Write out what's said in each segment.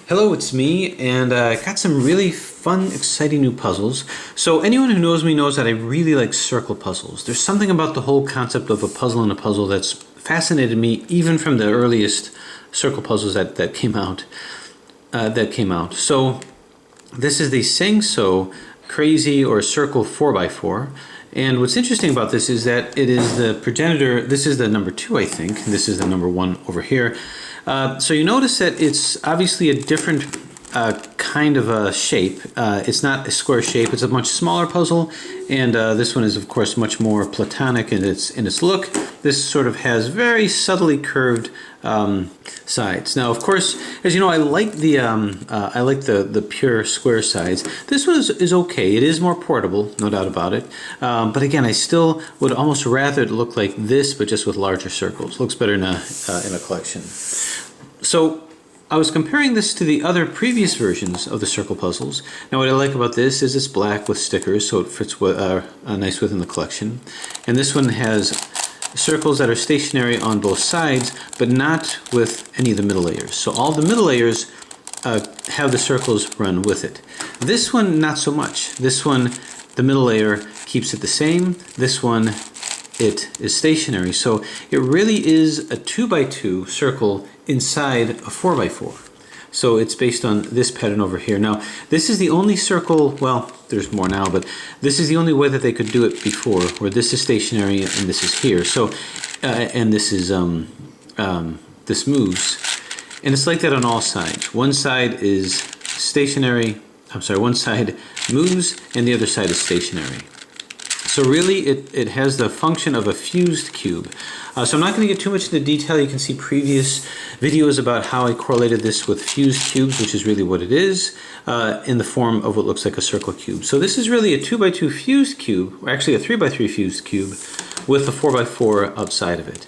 Hello, it's me, and I got some really fun, exciting new puzzles. So anyone who knows me knows that I really like circle puzzles. There's something about the whole concept of a puzzle in a puzzle that's fascinated me, even from the earliest circle puzzles that came out. So this is the Sengso crazy or circle 4x4. And what's interesting about this is that it is the progenitor. This is the number 2, I think. This is the number 1 over here. So you notice that it's obviously a different kind of a shape. It's not a square shape. It's a much smaller puzzle, and this one is, of course, much more platonic in its look. This sort of has very subtly curved sides. Now, of course, as you know, I like the pure square sides. This one is okay. It is more portable, no doubt about it. But again, I still would almost rather it look like this, but just with larger circles. Looks better in a collection. So I was comparing this to the other previous versions of the circle puzzles. Now what I like about this is it's black with stickers, so it fits nice within the collection. And this one has circles that are stationary on both sides, but not with any of the middle layers. So all the middle layers have the circles run with it. This one, not so much. This one, the middle layer keeps it the same. This one, it is stationary. So it really is a 2x2 circle inside a 4x4. So it's based on this pattern over here. Now, this is the only circle, well, there's more now, but this is the only way that they could do it before, where this is stationary and this is here. So, and this is, this moves. And it's like that on all sides. One side is stationary, one side moves and the other side is stationary. So really it has the function of a fused cube. So I'm not going to get too much into detail. You can see previous videos about how I correlated this with fused cubes, which is really what it is, in the form of what looks like a circle cube. So this is really a 2x2 fused cube, or actually a 3x3 fused cube, with a 4x4 outside of it.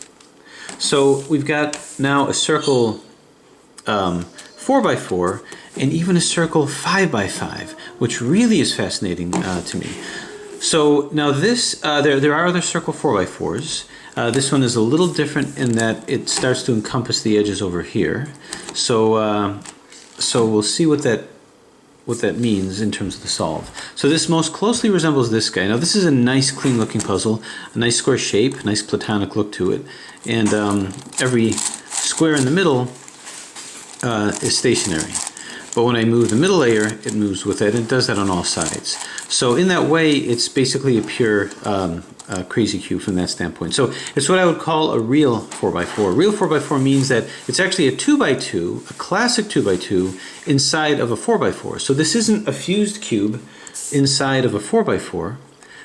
So we've got now a circle 4x4 and even a circle 5x5, which really is fascinating to me. So now this, there are other circle 4x4s. This one is a little different in that it starts to encompass the edges over here. So, so we'll see what that means in terms of the solve. So this most closely resembles this guy. Now this is a nice clean looking puzzle, a nice square shape, nice platonic look to it. And every square in the middle is stationary. But when I move the middle layer, it moves with it, and it does that on all sides. So in that way, it's basically a pure crazy cube from that standpoint. So it's what I would call a real 4x4. Real 4x4 means that it's actually a 2x2, a classic 2x2, inside of a 4x4. So this isn't a fused cube inside of a 4x4.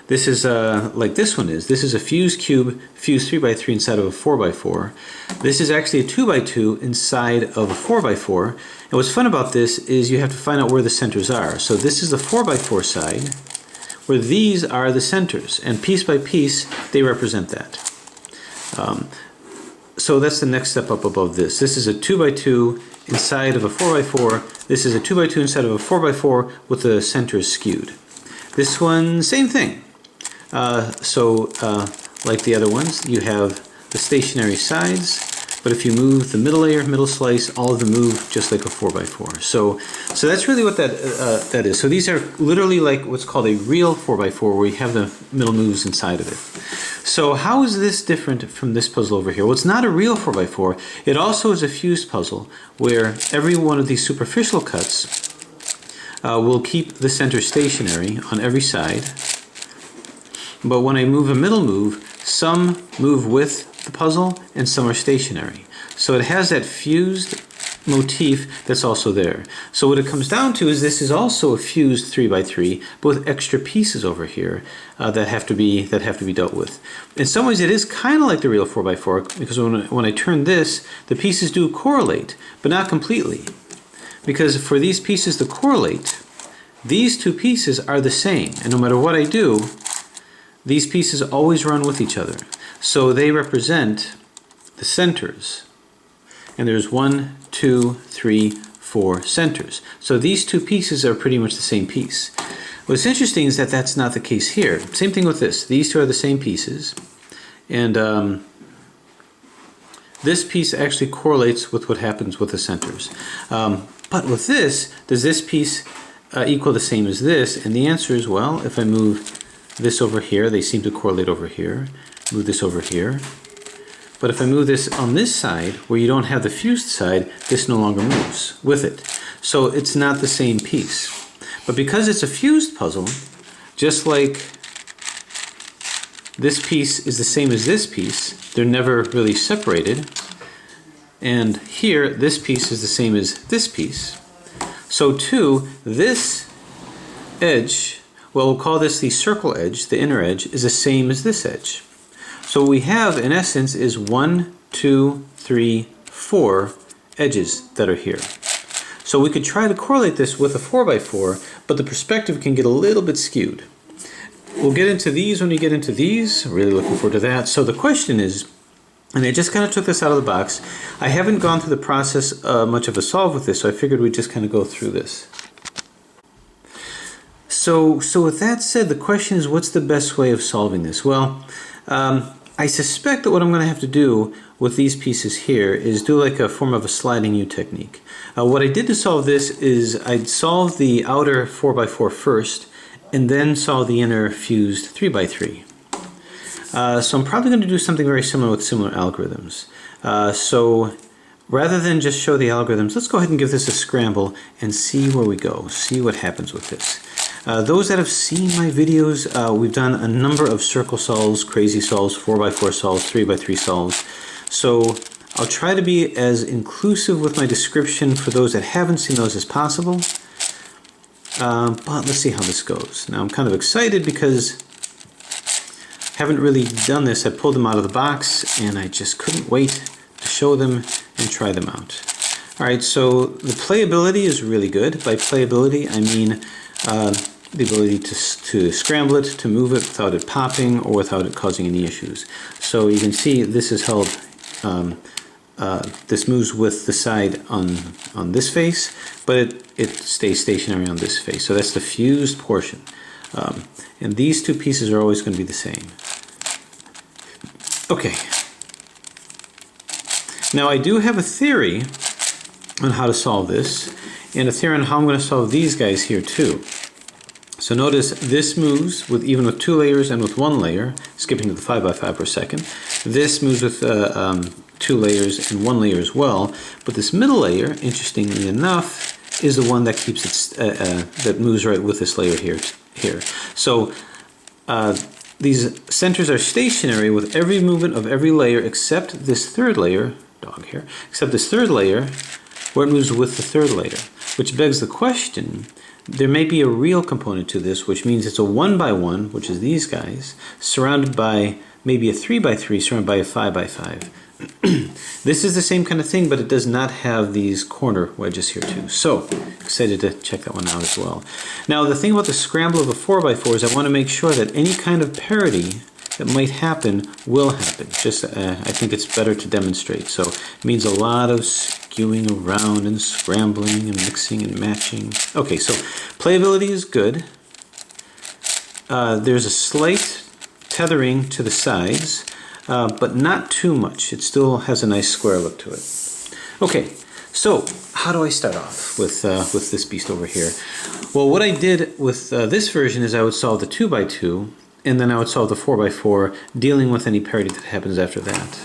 This is like this one is. This is a fused cube, fused 3x3 inside of a 4x4. This is actually a 2x2 inside of a 4x4. And what's fun about this is you have to find out where the centers are. So this is the 4x4 side, where these are the centers. And piece by piece, they represent that. So that's the next step up above this. This is a 2x2 inside of a 4x4. This is a 2x2 inside of a 4x4 with the centers skewed. This one, same thing. Like the other ones, you have the stationary sides, but if you move the middle layer, middle slice, all of them move just like a 4x4. So that's really what that is. So these are literally like what's called a real 4x4, where you have the middle moves inside of it. So how is this different from this puzzle over here? Well, it's not a real 4x4. It also is a fused puzzle, where every one of these superficial cuts will keep the center stationary on every side. But when I move a middle move, some move with the puzzle and some are stationary. So it has that fused motif that's also there. So what it comes down to is this is also a fused 3x3, but with extra pieces over here that have to be dealt with. In some ways it is kind of like the real 4x4, because when I turn this, the pieces do correlate, but not completely. Because for these pieces to correlate, these two pieces are the same, and no matter what I do, these pieces always run with each other. So they represent the centers. And there's 1, 2, 3, 4 centers. So these two pieces are pretty much the same piece. What's interesting is that that's not the case here. Same thing with this. These two are the same pieces. And this piece actually correlates with what happens with the centers. But with this, does this piece equal the same as this? And the answer is, well, if I move this over here, they seem to correlate over here. Move this over here. But if I move this on this side, where you don't have the fused side, this no longer moves with it. So it's not the same piece. But because it's a fused puzzle, just like this piece is the same as this piece, they're never really separated. And here, this piece is the same as this piece. So too, this edge, well, we'll call this the circle edge, the inner edge, is the same as this edge. So what we have, in essence, is 1, 2, 3, 4 edges that are here. So we could try to correlate this with a 4x4, but the perspective can get a little bit skewed. We'll get into these when we get into these. Really looking forward to that. So the question is, and I just kind of took this out of the box. I haven't gone through the process much of a solve with this, so I figured we'd just kind of go through this. So with that said, the question is, what's the best way of solving this? Well, I suspect that what I'm going to have to do with these pieces here is do like a form of a sliding U technique. What I did to solve this is I'd solve the outer 4x4 first, and then solve the inner fused 3x3. So I'm probably going to do something very similar with similar algorithms. So rather than just show the algorithms, let's go ahead and give this a scramble and see where we go, see what happens with this. Those that have seen my videos, we've done a number of circle solves, crazy solves, 4x4 solves, 3x3 solves. So I'll try to be as inclusive with my description for those that haven't seen those as possible. But let's see how this goes. Now I'm kind of excited because I haven't really done this. I pulled them out of the box and I just couldn't wait to show them and try them out. Alright, so the playability is really good. By playability I mean the ability to scramble it, to move it without it popping or without it causing any issues. So you can see this is held, this moves with the side on this face, but it stays stationary on this face. So that's the fused portion. And these two pieces are always going to be the same. Okay. Now I do have a theory on how to solve this, and a theory on how I'm going to solve these guys here too. So notice this moves with even with 2 layers and with 1 layer, skipping to the 5x5 for a second. This moves with 2 layers and 1 layer as well, but this middle layer, interestingly enough, is the one that keeps it that moves right with this layer here. So these centers are stationary with every movement of every layer except this third layer, except this third layer, where it moves with the third layer, which begs the question. There may be a real component to this, which means it's a 1x1, which is these guys, surrounded by maybe a 3x3, surrounded by a 5x5. This is the same kind of thing, but it does not have these corner wedges here too. So, excited to check that one out as well. Now, the thing about the scramble of a 4x4 is I want to make sure that any kind of parity that might happen will happen. Just, I think it's better to demonstrate. So, it means a lot of skewing around and scrambling and mixing and matching. Okay, so playability is good. There's a slight tethering to the sides, but not too much. It still has a nice square look to it. Okay, so how do I start off with this beast over here? Well, what I did with this version is I would solve the 2x2, and then I would solve the 4x4, dealing with any parity that happens after that.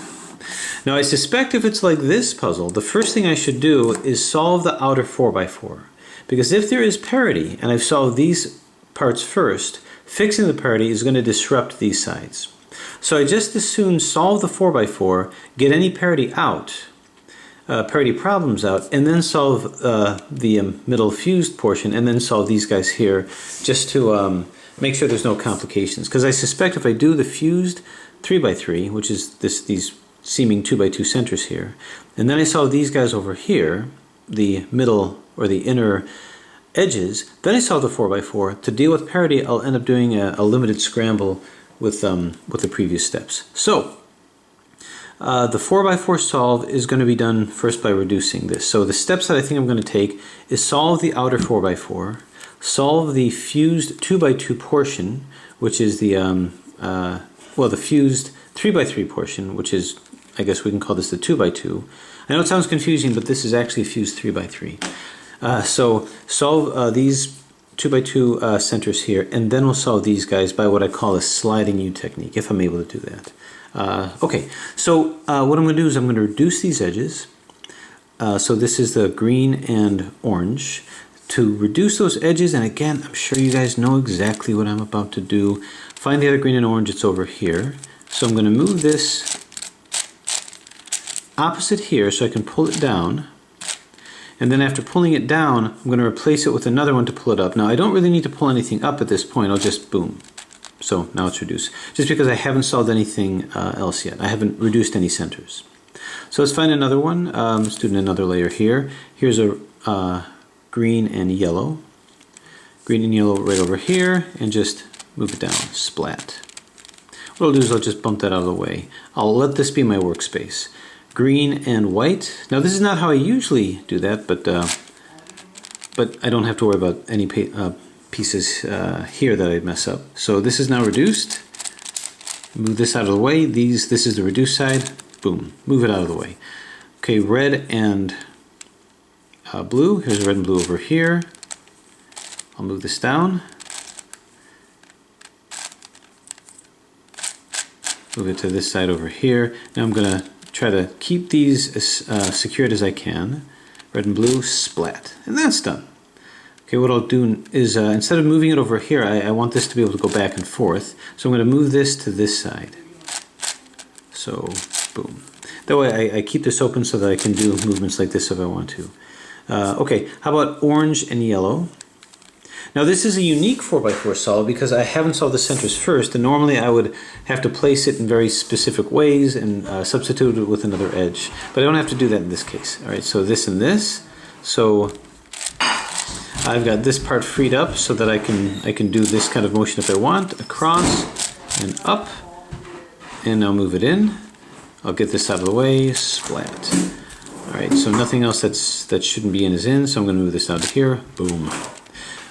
Now I suspect if it's like this puzzle, the first thing I should do is solve the outer 4x4. Because if there is parity, and I've solved these parts first, fixing the parity is going to disrupt these sides. So I just as soon solve the 4x4, get any parity out, parity problems out, and then solve the middle fused portion, and then solve these guys here, just to make sure there's no complications. Because I suspect if I do the fused 3x3, which is these seeming 2x2 centers here, and then I solve these guys over here, the middle or the inner edges, then I solve the 4x4. To deal with parity, I'll end up doing a limited scramble with the previous steps. So the 4x4 solve is going to be done first by reducing this. So the steps that I think I'm going to take is solve the outer 4x4, solve the fused 2x2 portion, which is the the fused 3x3 portion, which is, I guess we can call this the 2x2. I know it sounds confusing, but this is actually a fused 3x3. So solve these 2x2 centers here, and then we'll solve these guys by what I call a sliding U technique, if I'm able to do that. Okay, so what I'm going to do is I'm going to reduce these edges. So this is the green and orange. To reduce those edges, and again, I'm sure you guys know exactly what I'm about to do. Find the other green and orange, it's over here. So I'm going to move this opposite here so I can pull it down. And then after pulling it down, I'm going to replace it with another one to pull it up. Now I don't really need to pull anything up at this point, I'll just boom. So now it's reduced. Just because I haven't solved anything else yet. I haven't reduced any centers. So let's find another one. Let's do another layer here. Here's a green and yellow. Green and yellow right over here, and just move it down, splat. What I'll do is I'll just bump that out of the way. I'll let this be my workspace. Green and white. Now this is not how I usually do that, but I don't have to worry about any pieces here that I mess up. So this is now reduced. Move this out of the way. This is the reduced side. Boom. Move it out of the way. Okay, red and blue. Here's red and blue over here. I'll move this down. Move it to this side over here. Now I'm going to try to keep these as secured as I can. Red and blue, splat. And that's done. Okay, what I'll do is instead of moving it over here, I want this to be able to go back and forth. So I'm going to move this to this side. So, boom. That way I keep this open so that I can do movements like this if I want to. Okay, how about orange and yellow? Now this is a unique 4x4 solve because I haven't solved the centers first, and normally I would have to place it in very specific ways and substitute it with another edge. But I don't have to do that in this case. Alright, so this and this. So I've got this part freed up so that I can do this kind of motion if I want, across and up, and now move it in. I'll get this out of the way, splat. Alright, so nothing else that shouldn't be in is in, so I'm going to move this out of here, boom.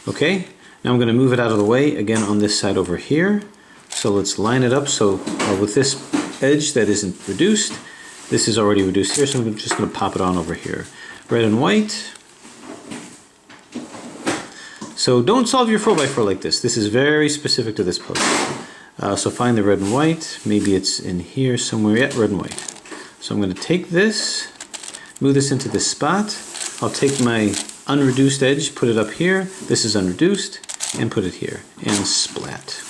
Okay, now I'm going to move it out of the way again on this side over here. So let's line it up. So with this edge that isn't reduced, this is already reduced here, so I'm just going to pop it on over here. Red and white. So don't solve your 4x4 like this. This is very specific to this puzzle. So find the red and white. Maybe it's in here somewhere. Yeah, red and white. So I'm going to take this, move this into this spot. I'll take my unreduced edge, put it up here. This is unreduced, and put it here, and splat.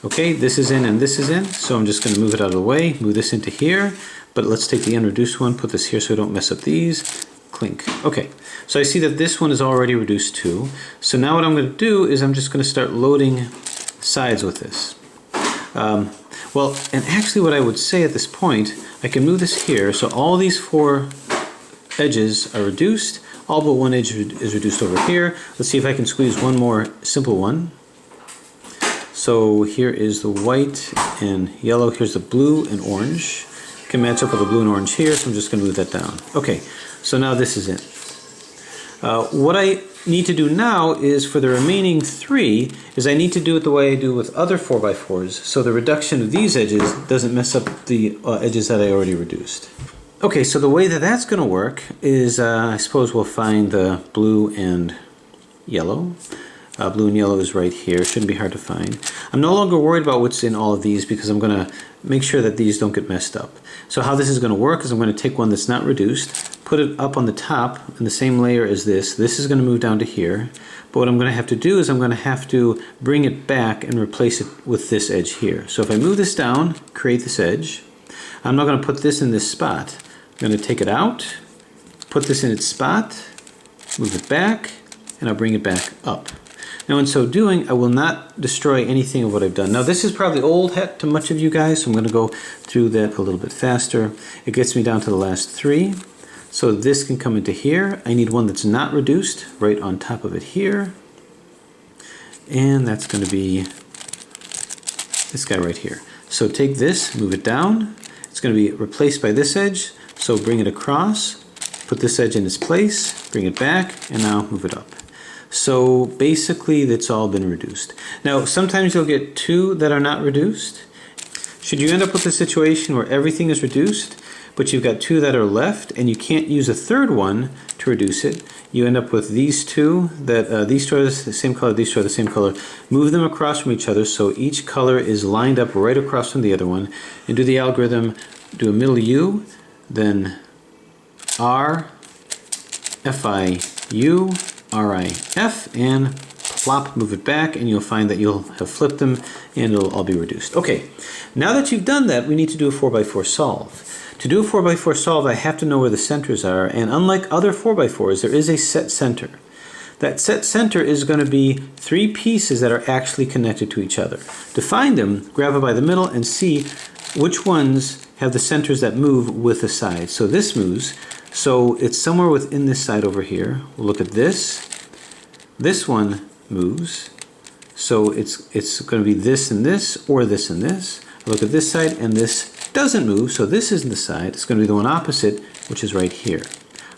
Okay, this is in and this is in, so I'm just going to move it out of the way, move this into here, but let's take the unreduced one, put this here so I don't mess up these. Clink. Okay, so I see that this one is already reduced too. So now what I'm going to do is I'm just going to start loading sides with this. Well, and actually what I would say at this point, I can move this here, so all these four edges are reduced. All but one edge is reduced over here. Let's see if I can squeeze one more simple one. So here is the white and yellow. Here's the blue and orange. Can match up with the blue and orange here, so I'm just going to move that down. Okay, so now this is in. What I need to do now is for the remaining three is I need to do it the way I do with other 4x4s, so the reduction of these edges doesn't mess up the edges that I already reduced. Okay, so the way that that's going to work is I suppose we'll find the blue and yellow. Blue and yellow is right here. Shouldn't be hard to find. I'm no longer worried about what's in all of these because I'm going to make sure that these don't get messed up. So how this is going to work is I'm going to take one that's not reduced, put it up on the top in the same layer as this. This is going to move down to here. But what I'm going to have to do is I'm going to have to bring it back and replace it with this edge here. So if I move this down, create this edge, I'm not going to put this in this spot. I'm going to take it out, put this in its spot, move it back, and I'll bring it back up. Now in so doing, I will not destroy anything of what I've done. Now this is probably old hat to much of you guys, so I'm going to go through that a little bit faster. It gets me down to the last three. So this can come into here. I need one that's not reduced, right on top of it here. And that's going to be this guy right here. So take this, move it down. It's going to be replaced by this edge. So bring it across, put this edge in its place, bring it back, and now move it up. So basically that's all been reduced. Now sometimes you'll get two that are not reduced. Should you end up with a situation where everything is reduced, but you've got two that are left, and you can't use a third one to reduce it. You end up with these two, that these two are the same color, these two are the same color. Move them across from each other so each color is lined up right across from the other one, and do the algorithm, do a middle U, then R, Fi, U, RIF, and plop, move it back, and you'll find that you'll have flipped them and it'll all be reduced. Okay, now that you've done that, we need to do a 4x4 solve. To do a 4x4 solve, I have to know where the centers are, and unlike other 4x4s, there is a set center. That set center is going to be three pieces that are actually connected to each other. To find them, grab it by the middle and see which ones have the centers that move with the side. So this moves, so it's somewhere within this side over here. We'll look at this. This one moves, so it's going to be this and this, or this and this. Look at this side, and this doesn't move, so this isn't the side. It's going to be the one opposite, which is right here.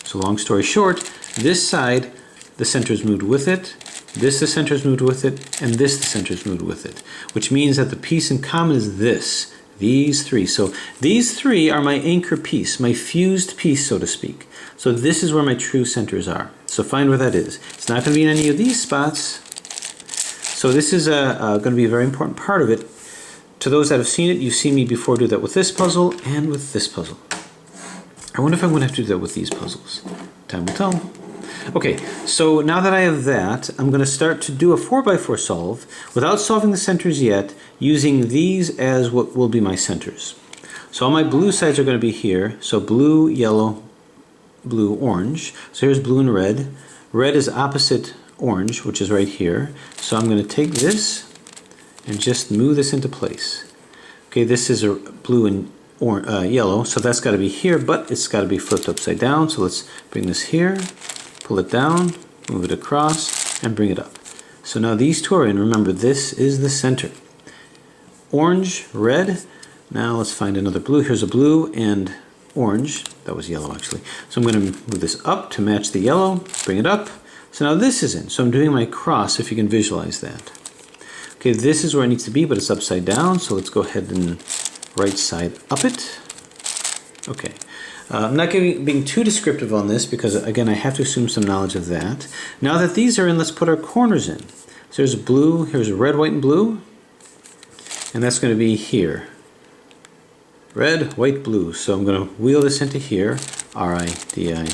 So long story short, this side, the center's moved with it, this the center's moved with it, and this the center's moved with it, which means that the piece in common is this, these three. So these three are my anchor piece, my fused piece, so to speak. So this is where my true centers are. So find where that is. It's not going to be in any of these spots. So this is going to be a very important part of it. To those that have seen it, you've seen me before do that with this puzzle and with this puzzle. I wonder if I'm going to have to do that with these puzzles. Time will tell. Okay, so now that I have that, I'm going to start to do a 4x4 solve without solving the centers yet, using these as what will be my centers. So all my blue sides are going to be here. So blue, yellow, blue, orange. So here's blue and red. Red is opposite orange, which is right here. So I'm going to take this and just move this into place. Okay, this is a blue and yellow, so that's got to be here, but it's got to be flipped upside down. So let's bring this here, pull it down, move it across, and bring it up. So now these two are in. Remember, this is the center. Orange, red. Now let's find another blue. Here's a blue and orange. That was yellow, actually. So I'm going to move this up to match the yellow, bring it up. So now this is in. So I'm doing my cross, if you can visualize that. Okay, this is where it needs to be, but it's upside down, so let's go ahead and right side up it. Okay, I'm not being too descriptive on this because, again, I have to assume some knowledge of that. Now that these are in, let's put our corners in. So there's blue, here's red, white, and blue, and that's going to be here. Red, white, blue. So I'm going to wheel this into here, R-I-D-I.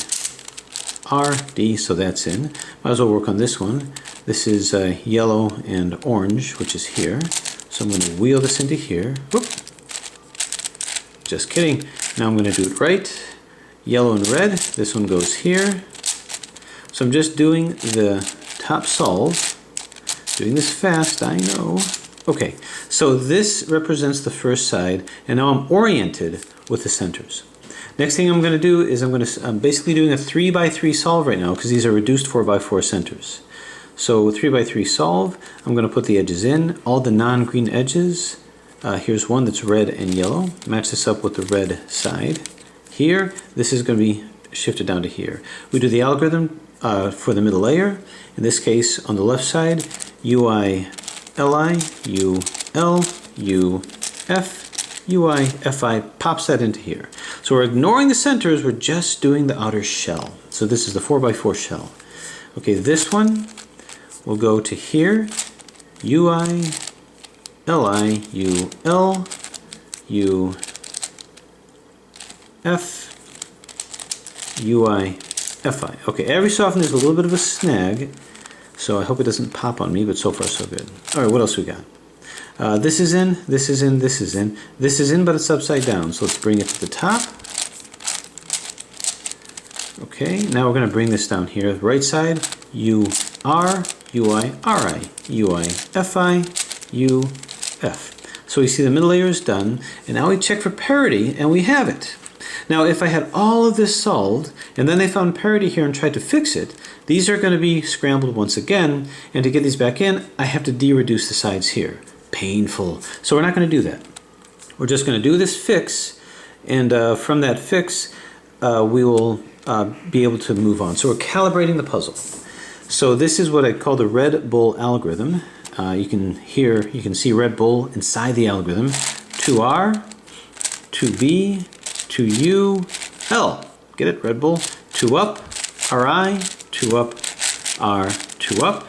R-D, so that's in. Might as well work on this one. This is yellow and orange, which is here. So I'm going to wheel this into here. Whoop. Just kidding. Now I'm going to do it right. Yellow and red. This one goes here. So I'm just doing the top solve. Doing this fast, I know. Okay, so this represents the first side, and now I'm oriented with the centers. Next thing I'm going to do is I'm basically doing a 3x3 solve right now because these are reduced 4x4 centers. So 3x3 solve, I'm going to put the edges in, all the non-green edges. Here's one that's red and yellow. Match this up with the red side. Here, this is going to be shifted down to here. We do the algorithm for the middle layer. In this case, on the left side, UI, LI, UL, UF, UI, FI, pops that into here. So we're ignoring the centers, we're just doing the outer shell. So this is the 4x4 shell. Okay, this one will go to here, UI, LI, UL, UF, UI, FI. Okay, every so often there's a little bit of a snag, so I hope it doesn't pop on me, but so far so good. All right, what else we got? This is in, this is in, this is in. This is in, but it's upside down, so let's bring it to the top. Okay, now we're going to bring this down here. Right side, UR, UI, RI, UI, FI, UF. So we see the middle layer is done, and now we check for parity, and we have it. Now, if I had all of this solved, and then they found parity here and tried to fix it, these are going to be scrambled once again, and to get these back in, I have to de-reduce the sides here. Painful. So we're not going to do that. We're just going to do this fix, and from that fix, we will be able to move on. So we're calibrating the puzzle. So this is what I call the Red Bull algorithm. You can see Red Bull inside the algorithm. 2R, 2B, 2 U, L. Get it? Red Bull. 2 up, RI, 2 up, R, 2 up,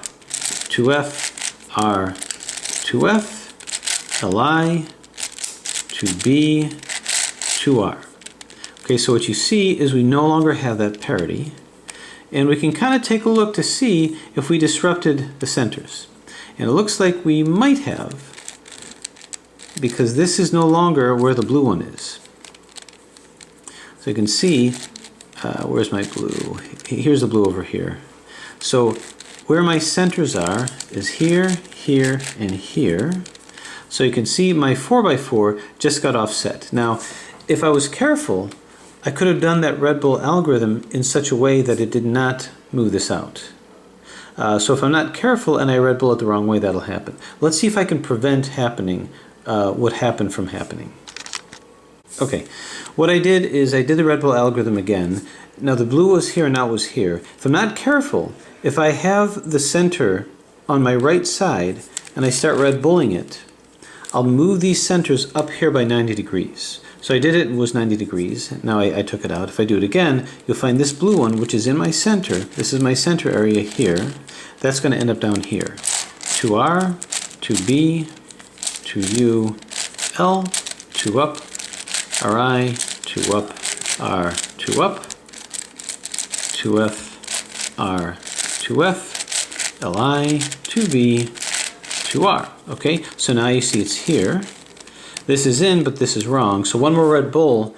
2F, R, 2F, LI, 2B, 2R. Okay, so what you see is we no longer have that parity, and we can kind of take a look to see if we disrupted the centers. And it looks like we might have, because this is no longer where the blue one is. So you can see, where's my blue? Here's the blue over here. So where my centers are is here, here, and here. So you can see my 4x4 just got offset. Now, if I was careful, I could have done that Red Bull algorithm in such a way that it did not move this out. So if I'm not careful and I Red Bull it the wrong way, that'll happen. Let's see if I can prevent happening what happened from happening. Okay, what I did is I did the Red Bull algorithm again. Now the blue was here and now it was here. If I'm not careful, if I have the center on my right side and I start Red Bulling it, I'll move these centers up here by 90 degrees. So I did it, it was 90 degrees. Now I took it out. If I do it again, you'll find this blue one, which is in my center. This is my center area here. That's going to end up down here. 2R, 2B, 2U, L, 2 up, RI, 2 up, R, 2 up, 2F, R, 2F, LI, 2B, 2R. Okay, so now you see it's here. This is in, but this is wrong. So one more Red Bull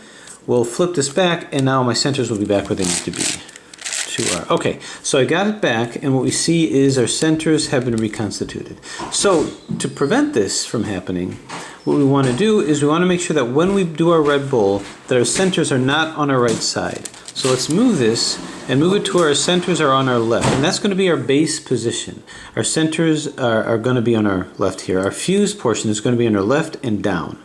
will flip this back, and now my centers will be back where they need to be. 2R. Okay, so I got it back, and what we see is our centers have been reconstituted. So to prevent this from happening, what we want to do is we want to make sure that when we do our Red Bull, that our centers are not on our right side. So let's move this and move it to where our centers are on our left. And that's going to be our base position. Our centers are going to be on our left here. Our fused portion is going to be on our left and down.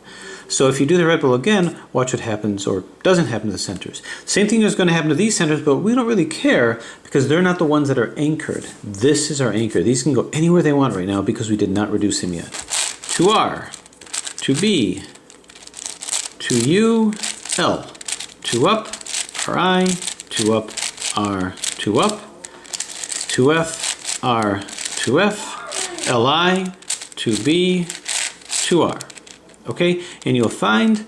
So if you do the Red Bull again, watch what happens or doesn't happen to the centers. Same thing is going to happen to these centers, but we don't really care because they're not the ones that are anchored. This is our anchor. These can go anywhere they want right now because we did not reduce them yet. 2R, 2B, 2U, L, 2 up, RI, 2 up, R, 2 up, 2F, R, 2F, LI, 2B, 2R. Okay, and you'll find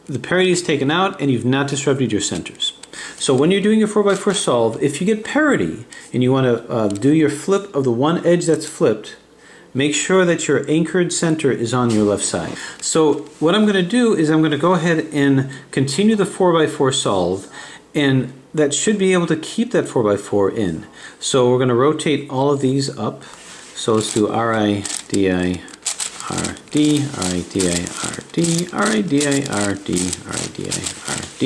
the parity is taken out and you've not disrupted your centers. So when you're doing your 4x4 solve, if you get parity and you want to do your flip of the one edge that's flipped, make sure that your anchored center is on your left side. So what I'm going to do is I'm going to go ahead and continue the 4x4 solve, and that should be able to keep that 4x4 in. So we're going to rotate all of these up. So let's do RI, DI, RD, RI, DI, RD, RI, DI, RD, RI, DI, RD.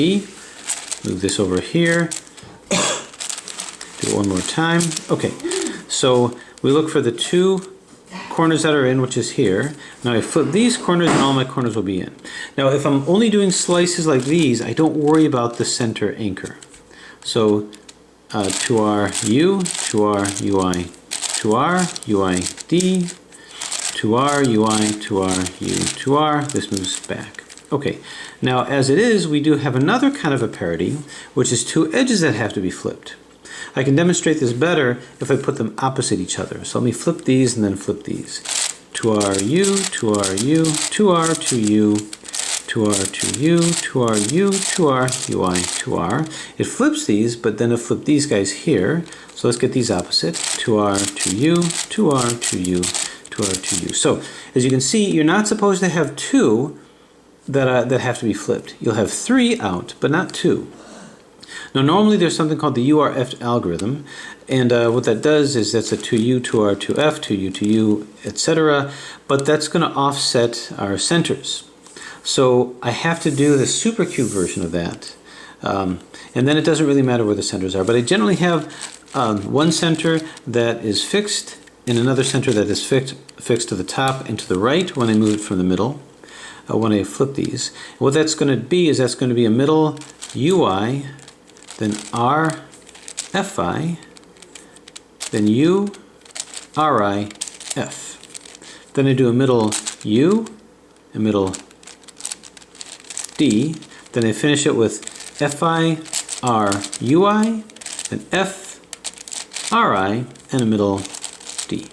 Move this over here. Do it one more time. Okay, so we look for the two corners that are in, which is here. Now I flip these corners and all my corners will be in. Now if I'm only doing slices like these, I don't worry about the center anchor. So 2RU, 2RUI, 2RUID, 2RUI, 2RU, 2R. This moves back. Okay, now as it is, we do have another kind of a parity, which is two edges that have to be flipped. I can demonstrate this better if I put them opposite each other. So let me flip these and then flip these. 2RU, 2RU, 2R, 2U, 2R, 2U, 2RU, 2R, UI, 2R. It flips these, but then it flips these guys here. So let's get these opposite. 2R, 2U, 2R, 2U, 2R, 2U. So as you can see, you're not supposed to have two that have to be flipped. You'll have three out, but not two. Now normally there's something called the URF algorithm, and what that does is that's a 2U, 2R, 2F, 2U, 2U, etc. But that's going to offset our centers. So I have to do the supercube version of that. And then it doesn't really matter where the centers are. But I generally have one center that is fixed and another center that is fixed to the top and to the right when I move it from the middle. When I flip these. And what that's going to be is that's going to be a middle UI, then R, Fi, then U, Ri, F. Then I do a middle U, a middle D, Then I finish it with Fi, R, Ui, then F, Ri, and a middle D.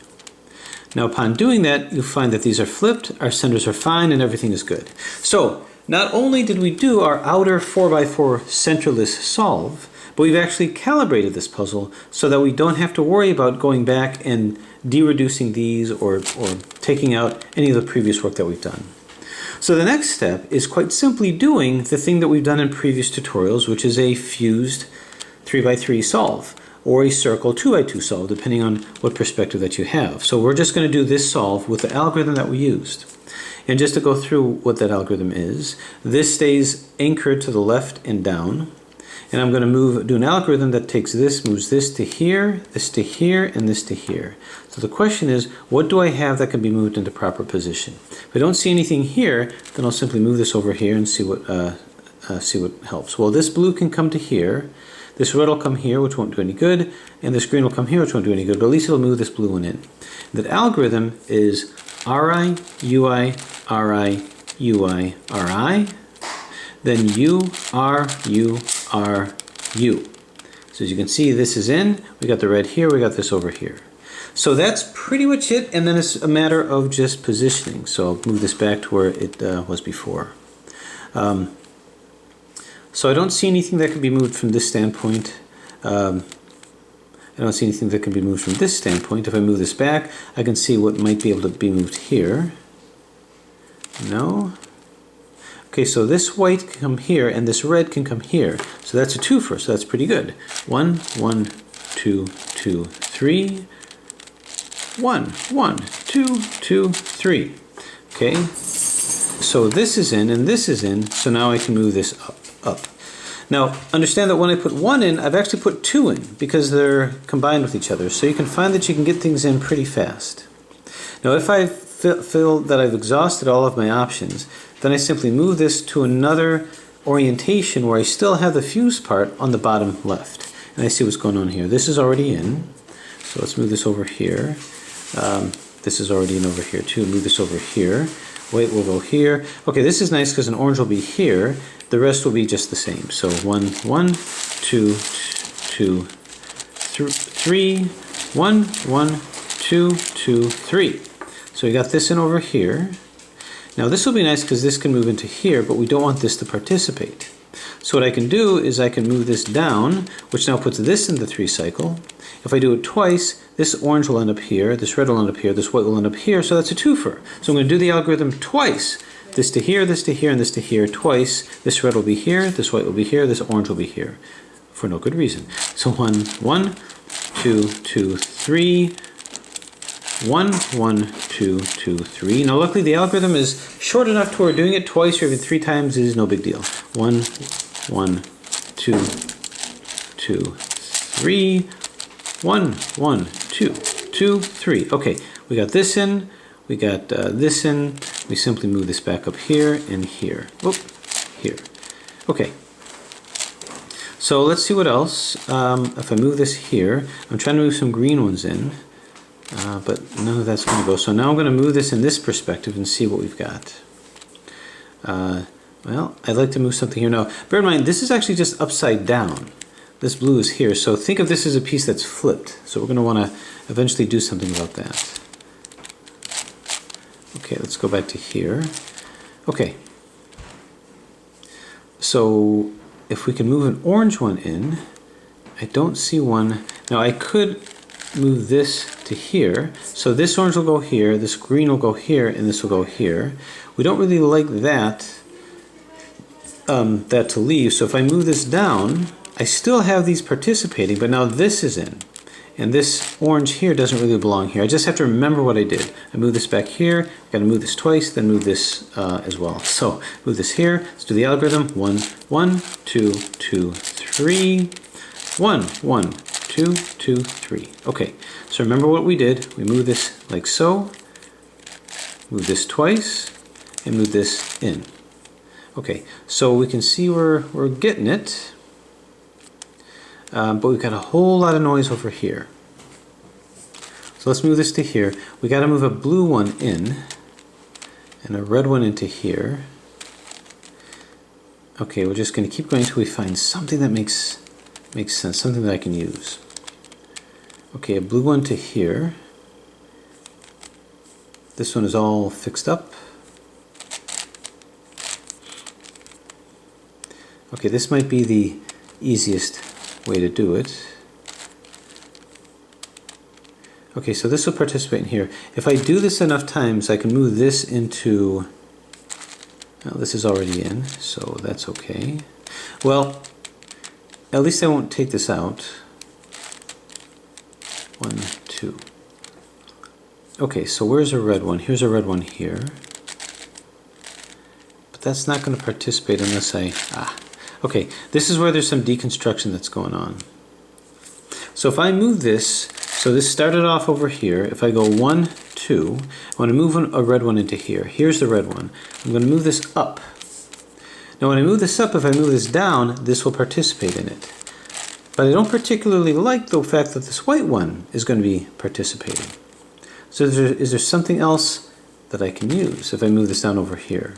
Now upon doing that, you'll find that these are flipped, our centers are fine, and everything is good. So not only did we do our outer 4x4 centerless solve, but we've actually calibrated this puzzle so that we don't have to worry about going back and de-reducing these or taking out any of the previous work that we've done. So the next step is quite simply doing the thing that we've done in previous tutorials, which is a fused 3x3 solve, or a circle 2x2 solve, depending on what perspective that you have. So we're just going to do this solve with the algorithm that we used. And just to go through what that algorithm is, this stays anchored to the left and down. And I'm going to do an algorithm that takes this, moves this to here, and this to here. So the question is, what do I have that can be moved into proper position? If I don't see anything here, then I'll simply move this over here and see what helps. Well, this blue can come to here. This red will come here, which won't do any good, and this green will come here, which won't do any good, but at least it'll move this blue one in. That algorithm is Ri, Ui, Ri, Ui, Ri, then U, R, U, R, U. So as you can see, this is in, we got the red here, we got this over here. So that's pretty much it, and then it's a matter of just positioning. So I'll move this back to where it was before. So I don't see anything that can be moved from this standpoint. I don't see anything that can be moved from this standpoint. If I move this back, I can see what might be able to be moved here. No. Okay, so this white can come here, and this red can come here. So that's a twofer, so that's pretty good. 1, 1, 2, 2, 3. 1, 1, 2, 2, 3. Okay, so this is in, and this is in, so now I can move this up. Now, understand that when I put 1 in, I've actually put 2 in, because they're combined with each other. So you can find that you can get things in pretty fast. Now, if I feel that I've exhausted all of my options, then I simply move this to another orientation where I still have the fuse part on the bottom left. And I see what's going on here. This is already in, so let's move this over here. This is already in over here too. Move this over here. White will go here. Okay, this is nice because an orange will be here. The rest will be just the same. So 1, 1, 2, 2, 3, 1, 1, 2, 2, 3. So we got this in over here. Now this will be nice because this can move into here, but we don't want this to participate. So what I can do is I can move this down, which now puts this in the 3 cycle. If I do it twice, this orange will end up here, this red will end up here, this white will end up here, so that's a twofer. So I'm going to do the algorithm twice. This to here, and this to here twice. This red will be here, this white will be here, this orange will be here. For no good reason. So 1, 1, 2, 2, 3, 1, 1, 2, 2, 3. Now luckily the algorithm is short enough to where doing it twice or even 3 times is no big deal. 1, 1, 2, 2, 3, 1, 1, 2, 2, 3. Okay, we got this in, we got this in. We simply move this back up here and here. Whoop, here. Okay. So let's see what else. If I move this here, I'm trying to move some green ones in, but none of that's going to go. So now I'm going to move this in this perspective and see what we've got. Well, I'd like to move something here. Now, bear in mind, this is actually just upside down. This blue is here, so think of this as a piece that's flipped. So we're going to want to eventually do something about that. Okay, let's go back to here. Okay. So if we can move an orange one in, I don't see one. Now I could move this to here. So this orange will go here, this green will go here, and this will go here. We don't really like that, that to leave. So if I move this down, I still have these participating, but now this is in. And this orange here doesn't really belong here. I just have to remember what I did. I move this back here, I've got to move this twice, then move this as well. So move this here, let's do the algorithm. 1, 1, 2, 2, 3, 1, 1, 2, 2, 3. Okay, so remember what we did. We move this like so, move this twice, and move this in. Okay, so we can see we're getting it. But we've got a whole lot of noise over here. So let's move this to here. We got to move a blue one in and a red one into here. Okay, we're just going to keep going until we find something that makes sense, something that I can use. Okay, a blue one to here. This one is all fixed up. Okay, this might be the easiest way to do it. Okay, so this will participate in here. If I do this enough times, I can move this into... Well, this is already in, so that's okay. Well, at least I won't take this out. 1, 2. Okay, so where's a red one? Here's a red one here. But that's not going to participate unless I... Okay, this is where there's some deconstruction that's going on. So if I move this, so this started off over here. If I go 1, 2, I want to move a red one into here. Here's the red one. I'm going to move this up. Now when I move this up, if I move this down, this will participate in it. But I don't particularly like the fact that this white one is going to be participating. So is there something else that I can use if I move this down over here?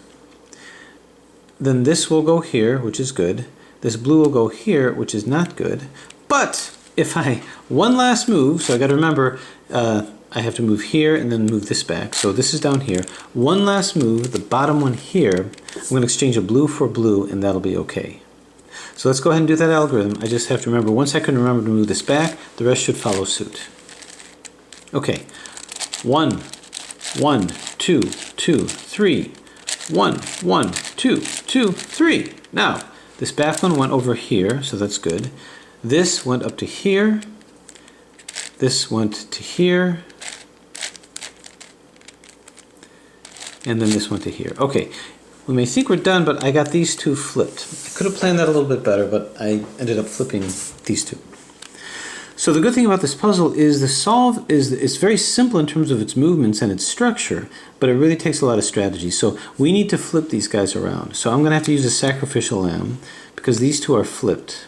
Then this will go here, which is good. This blue will go here, which is not good. But if I, one last move, so I got to remember, I have to move here and then move this back. So this is down here. One last move, the bottom one here, I'm going to exchange a blue for blue, and that'll be okay. So let's go ahead and do that algorithm. I just have to remember, once I can remember to move this back, the rest should follow suit. Okay, 1, 1, 2, 2, 3. 1, 1, 2, 2, 3. Now, this back one went over here, so that's good. This went up to here. This went to here. And then this went to here. Okay, we may think we're done, but I got these two flipped. I could have planned that a little bit better, but I ended up flipping these two. So the good thing about this puzzle is the solve is it's very simple in terms of its movements and its structure, but it really takes a lot of strategy. So we need to flip these guys around. So I'm going to have to use a sacrificial lamb because these two are flipped.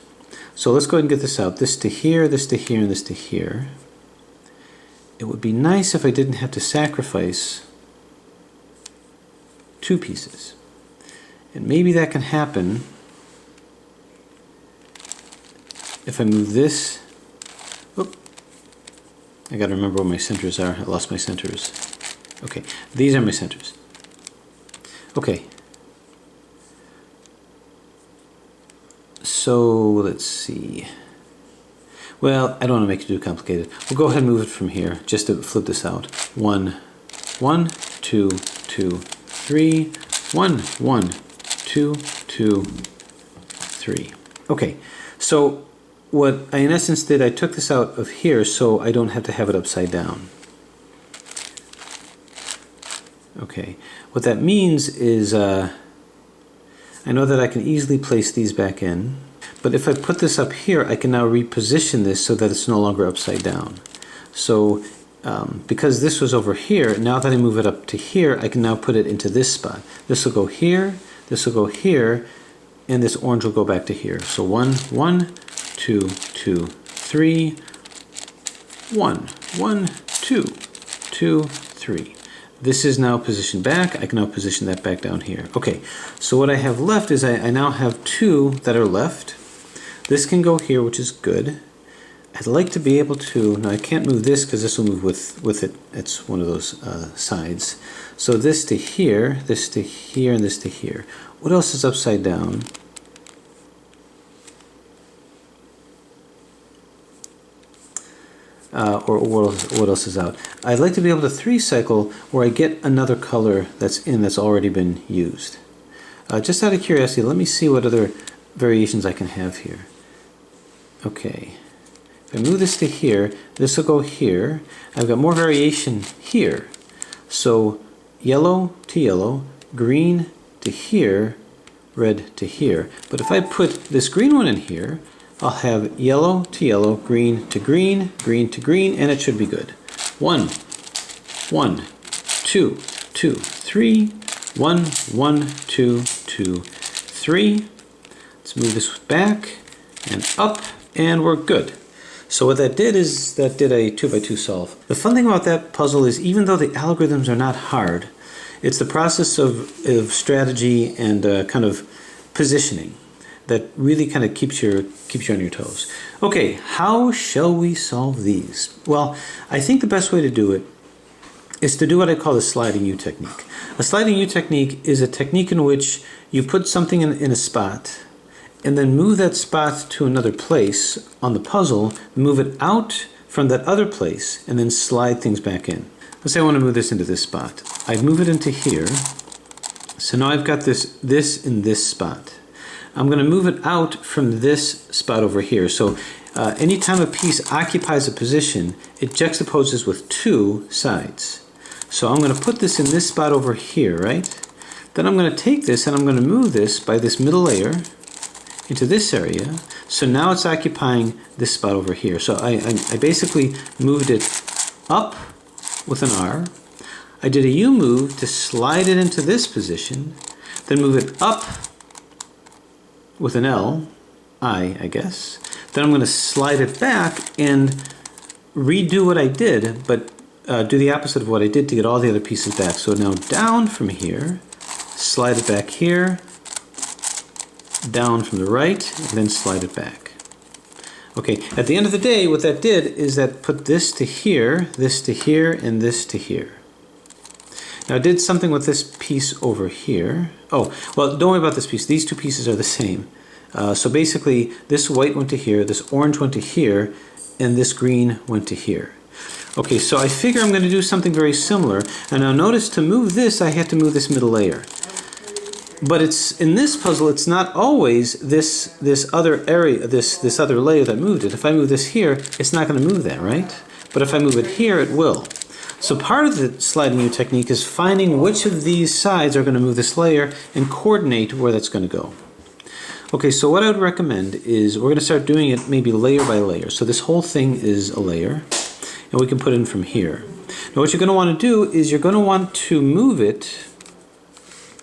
So let's go ahead and get this out. This to here, this to here, and this to here. It would be nice if I didn't have to sacrifice two pieces. And maybe that can happen if I move this. Oop. I gotta remember where my centers are. I lost my centers. Okay, these are my centers. Okay. So let's see. Well, I don't want to make it too complicated. We'll go ahead and move it from here just to flip this out. 1, 1, 2, 2, 3. 1, 1, 2, 2, 3. Okay, so what I in essence did, I took this out of here so I don't have to have it upside down. Okay, what that means is I know that I can easily place these back in, but if I put this up here, I can now reposition this so that it's no longer upside down. So because this was over here, now that I move it up to here, I can now put it into this spot. This will go here, this will go here, and this orange will go back to here. So 1, 1, 2, 2, 3, 1, 1, 2, 2, 3. This is now positioned back. I can now position that back down here. Okay, so what I have left is I now have two that are left. This can go here, which is good. I'd like to be able to, now I can't move this because this will move with it. It's one of those sides. So this to here, and this to here. What else is upside down? Or what else is out? I'd like to be able to 3-cycle where I get another color that's already been used. Just out of curiosity, let me see what other variations I can have here. Okay, if I move this to here, this will go here. I've got more variation here. So yellow to yellow, green to here, red to here. But if I put this green one in here, I'll have yellow to yellow, green to green, green to green, and it should be good. 1, 1, 2, 2, 3, 1, 1, 2, 2, 3. Let's move this back and up, and we're good. So what that did is that did a 2x2 solve. The fun thing about that puzzle is even though the algorithms are not hard, it's the process of strategy and kind of positioning that really kind of keeps you on your toes. Okay, how shall we solve these? Well, I think the best way to do it is to do what I call the sliding U technique. A sliding U technique is a technique in which you put something in a spot and then move that spot to another place on the puzzle, move it out from that other place, and then slide things back in. Let's say I want to move this into this spot. I'd move it into here. So now I've got this in this spot. I'm going to move it out from this spot over here. So anytime a piece occupies a position, it juxtaposes with two sides. So I'm going to put this in this spot over here, right? Then I'm going to take this and I'm going to move this by this middle layer into this area. So now it's occupying this spot over here. So I basically moved it up with an R. I did a U move to slide it into this position, then move it up with an L, I guess. Then I'm going to slide it back and redo what I did, but do the opposite of what I did to get all the other pieces back. So now down from here, slide it back here, down from the right, and then slide it back. Okay, at the end of the day, what that did is that put this to here, and this to here. Now I did something with this piece over here. Oh, well, don't worry about this piece. These two pieces are the same. So basically, this white went to here, this orange went to here, and this green went to here. Okay, so I figure I'm going to do something very similar. And now notice to move this, I had to move this middle layer. But it's in this puzzle, it's not always this other area, this other layer that moved it. If I move this here, it's not going to move that, right? But if I move it here, it will. So part of the sliding U technique is finding which of these sides are going to move this layer and coordinate where that's going to go. Okay, so what I would recommend is we're going to start doing it maybe layer by layer. So this whole thing is a layer, and we can put in from here. Now what you're going to want to do is you're going to want to move it.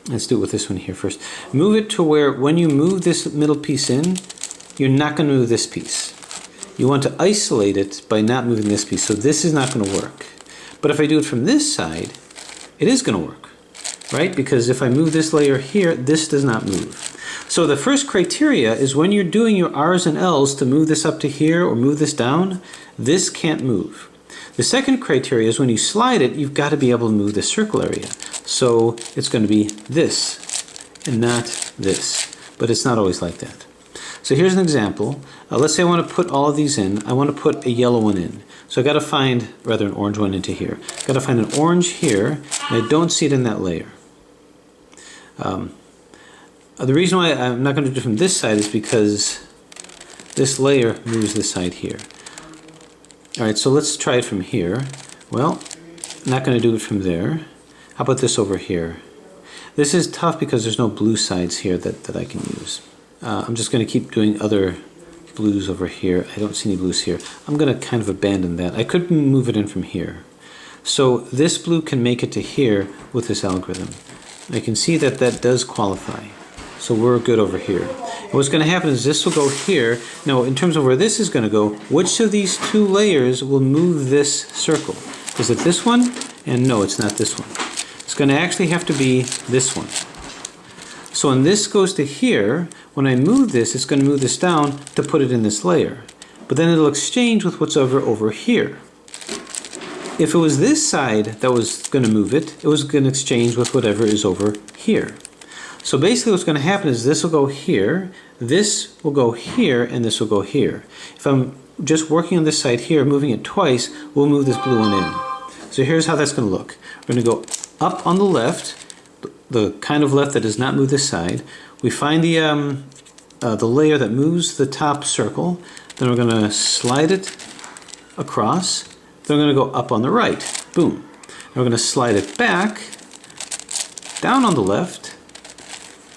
Let's do it with this one here first. Move it to where when you move this middle piece in, you're not going to move this piece. You want to isolate it by not moving this piece. So this is not going to work. But if I do it from this side, it is going to work, right? Because if I move this layer here, this does not move. So the first criteria is when you're doing your R's and L's to move this up to here or move this down, this can't move. The second criteria is when you slide it, you've got to be able to move this circle area. So it's going to be this and not this, but it's not always like that. So here's an example. Let's say I want to put all of these in. I want to put a yellow one in. So I got to find, rather an orange one into here. Got to find an orange here, and I don't see it in that layer. The reason why I'm not going to do it from this side is because this layer moves this side here. All right, so let's try it from here. Well, I'm not going to do it from there. How about this over here? This is tough because there's no blue sides here that I can use. I'm just going to keep doing other blues over here. I don't see any blues here. I'm going to kind of abandon that. I could move it in from here. So this blue can make it to here with this algorithm. I can see that that does qualify. So we're good over here. And what's going to happen is this will go here. Now, in terms of where this is going to go, which of these two layers will move this circle? Is it this one? And no, it's not this one. It's going to actually have to be this one. So when this goes to here, when I move this, it's going to move this down to put it in this layer. But then it'll exchange with what's over here. If it was this side that was going to move it, it was going to exchange with whatever is over here. So basically what's going to happen is this will go here, this will go here, and this will go here. If I'm just working on this side here, moving it twice, we'll move this blue one in. So here's how that's going to look. We're going to go up on the left, the kind of left that does not move this side. We find the layer that moves the top circle. Then we're going to slide it across. Then we're going to go up on the right. Boom. And we're going to slide it back, down on the left,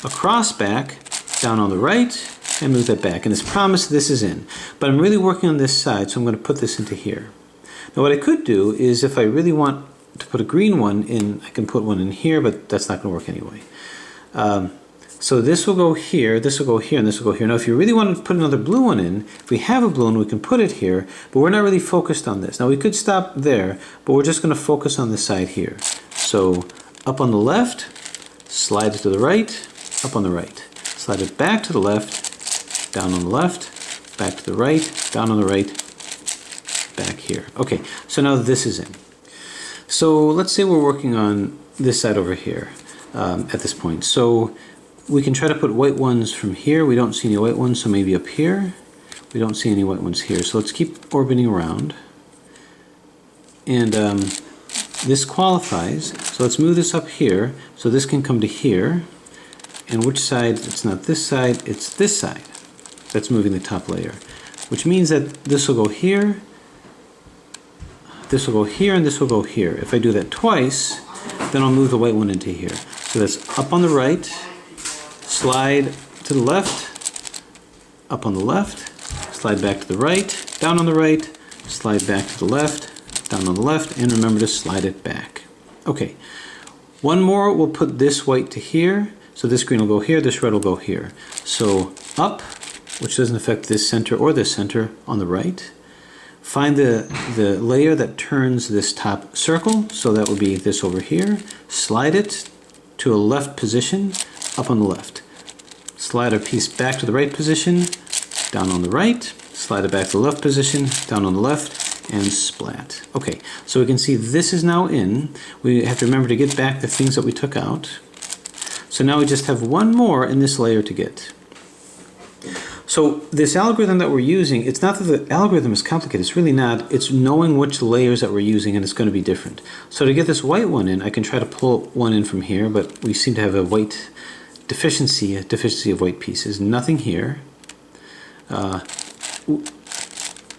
across back, down on the right, and move that back. And as promised, this is in. But I'm really working on this side, so I'm going to put this into here. Now what I could do is if I really want to put a green one in, I can put one in here, but that's not going to work anyway. So this will go here, this will go here, and this will go here. Now if you really want to put another blue one in, if we have a blue one, we can put it here, but we're not really focused on this. Now we could stop there, but we're just going to focus on this side here. So up on the left, slide it to the right, up on the right. slide it back to the left, down on the left, back to the right, down on the right, back here. Okay, so now this is in. So let's say we're working on this side over here at this point. So we can try to put white ones from here. We don't see any white ones, so maybe up here. We don't see any white ones here. So let's keep orbiting around. And this qualifies. So let's move this up here. So this can come to here. And which side? It's not this side, it's this side. That's moving the top layer. Which means that this will go here, this will go here, and this will go here. If I do that twice, then I'll move the white one into here. So that's up on the right, slide to the left, up on the left, slide back to the right, down on the right, slide back to the left, down on the left, and remember to slide it back. Okay, one more, we'll put this white to here. So this green will go here, this red will go here. So up, which doesn't affect this center or this center, on the right. Find the layer that turns this top circle, so that would be this over here. Slide it to a left position, up on the left. Slide our piece back to the right position, down on the right. Slide it back to the left position, down on the left, and splat. Okay, so we can see this is now in. We have to remember to get back the things that we took out. So now we just have one more in this layer to get. So this algorithm that we're using, it's not that the algorithm is complicated, it's really not. It's knowing which layers that we're using, and it's going to be different. So to get this white one in, I can try to pull one in from here, but we seem to have a white deficiency, of white pieces. Nothing here,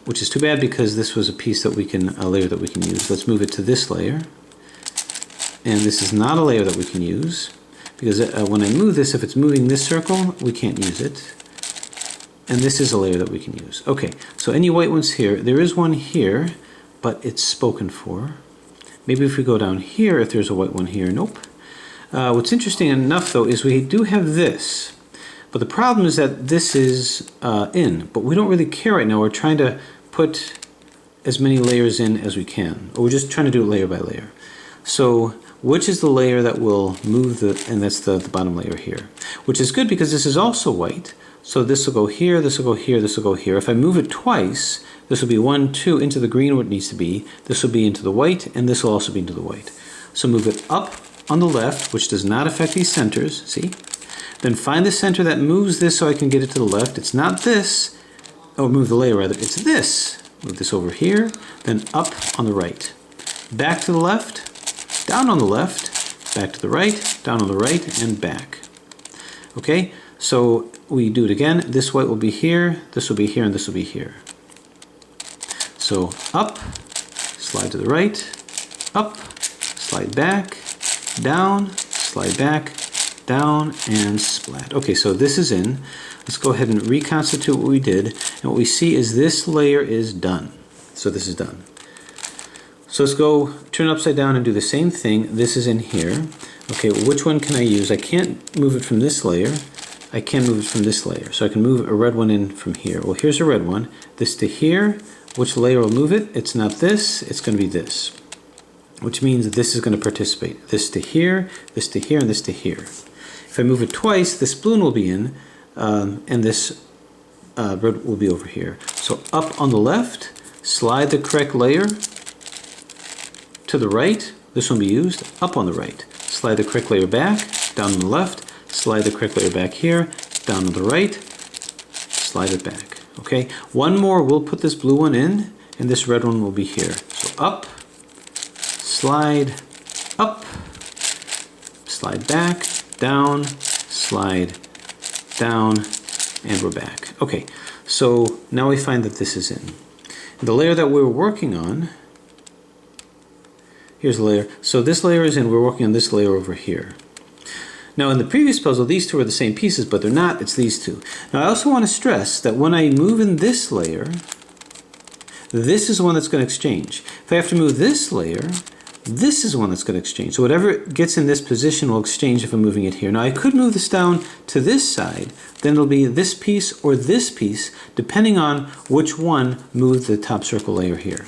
which is too bad because this was a piece that we can, a layer that we can use. Let's move it to this layer. And this is not a layer that we can use, because when I move this, if it's moving this circle, we can't use it. And this is a layer that we can use. Okay, so any white ones here, there is one here, but it's spoken for. Maybe if we go down here, if there's a white one here, nope. What's interesting enough though is we do have this, but the problem is that this is in, but we don't really care right now. We're trying to put as many layers in as we can, or we're just trying to do it layer by layer. So which is the layer that will move the, and that's the bottom layer here, which is good because this is also white. So this will go here, this will go here, this will go here. If I move it twice, this will be 1, 2 into the green where it needs to be. This will be into the white, and this will also be into the white. So move it up on the left, which does not affect these centers, see? Then find the center that moves this so I can get it to the left. It's not this, or move the layer rather, it's this. Move this over here, then up on the right. Back to the left, down on the left, back to the right, down on the right, and back. Okay, so we do it again. This white will be here, this will be here, and this will be here. So up, slide to the right, up, slide back, down, slide back, down, and splat. Okay, so this is in. Let's go ahead and reconstitute what we did. And what we see is this layer is done. So this is done. So let's go turn it upside down and do the same thing. This is in here. Okay, which one can I use? I can't move it from this layer. I can move it from this layer. So I can move a red one in from here. Well, here's a red one. This to here. Which layer will move it? It's not this. It's going to be this. Which means that this is going to participate. This to here, this to here, and this to here. If I move it twice, this blue one will be in, and this red will be over here. So up on the left, slide the correct layer to the right. This one will be used. Up on the right. Slide the correct layer back, down on the left. Slide the correct layer back here, down on the right. Slide it back. Okay, one more, we'll put this blue one in, and this red one will be here. So up, slide, up, slide back, down, slide, down, and we're back. Okay, so now we find that this is in. The layer that we're working on, here's the layer. So this layer is in, we're working on this layer over here. Now in the previous puzzle, these two are the same pieces, but they're not, it's these two. Now I also want to stress that when I move in this layer, this is the one that's going to exchange. If I have to move this layer, this is the one that's going to exchange. So whatever gets in this position will exchange if I'm moving it here. Now I could move this down to this side, then it'll be this piece or this piece, depending on which one moved the top circle layer here.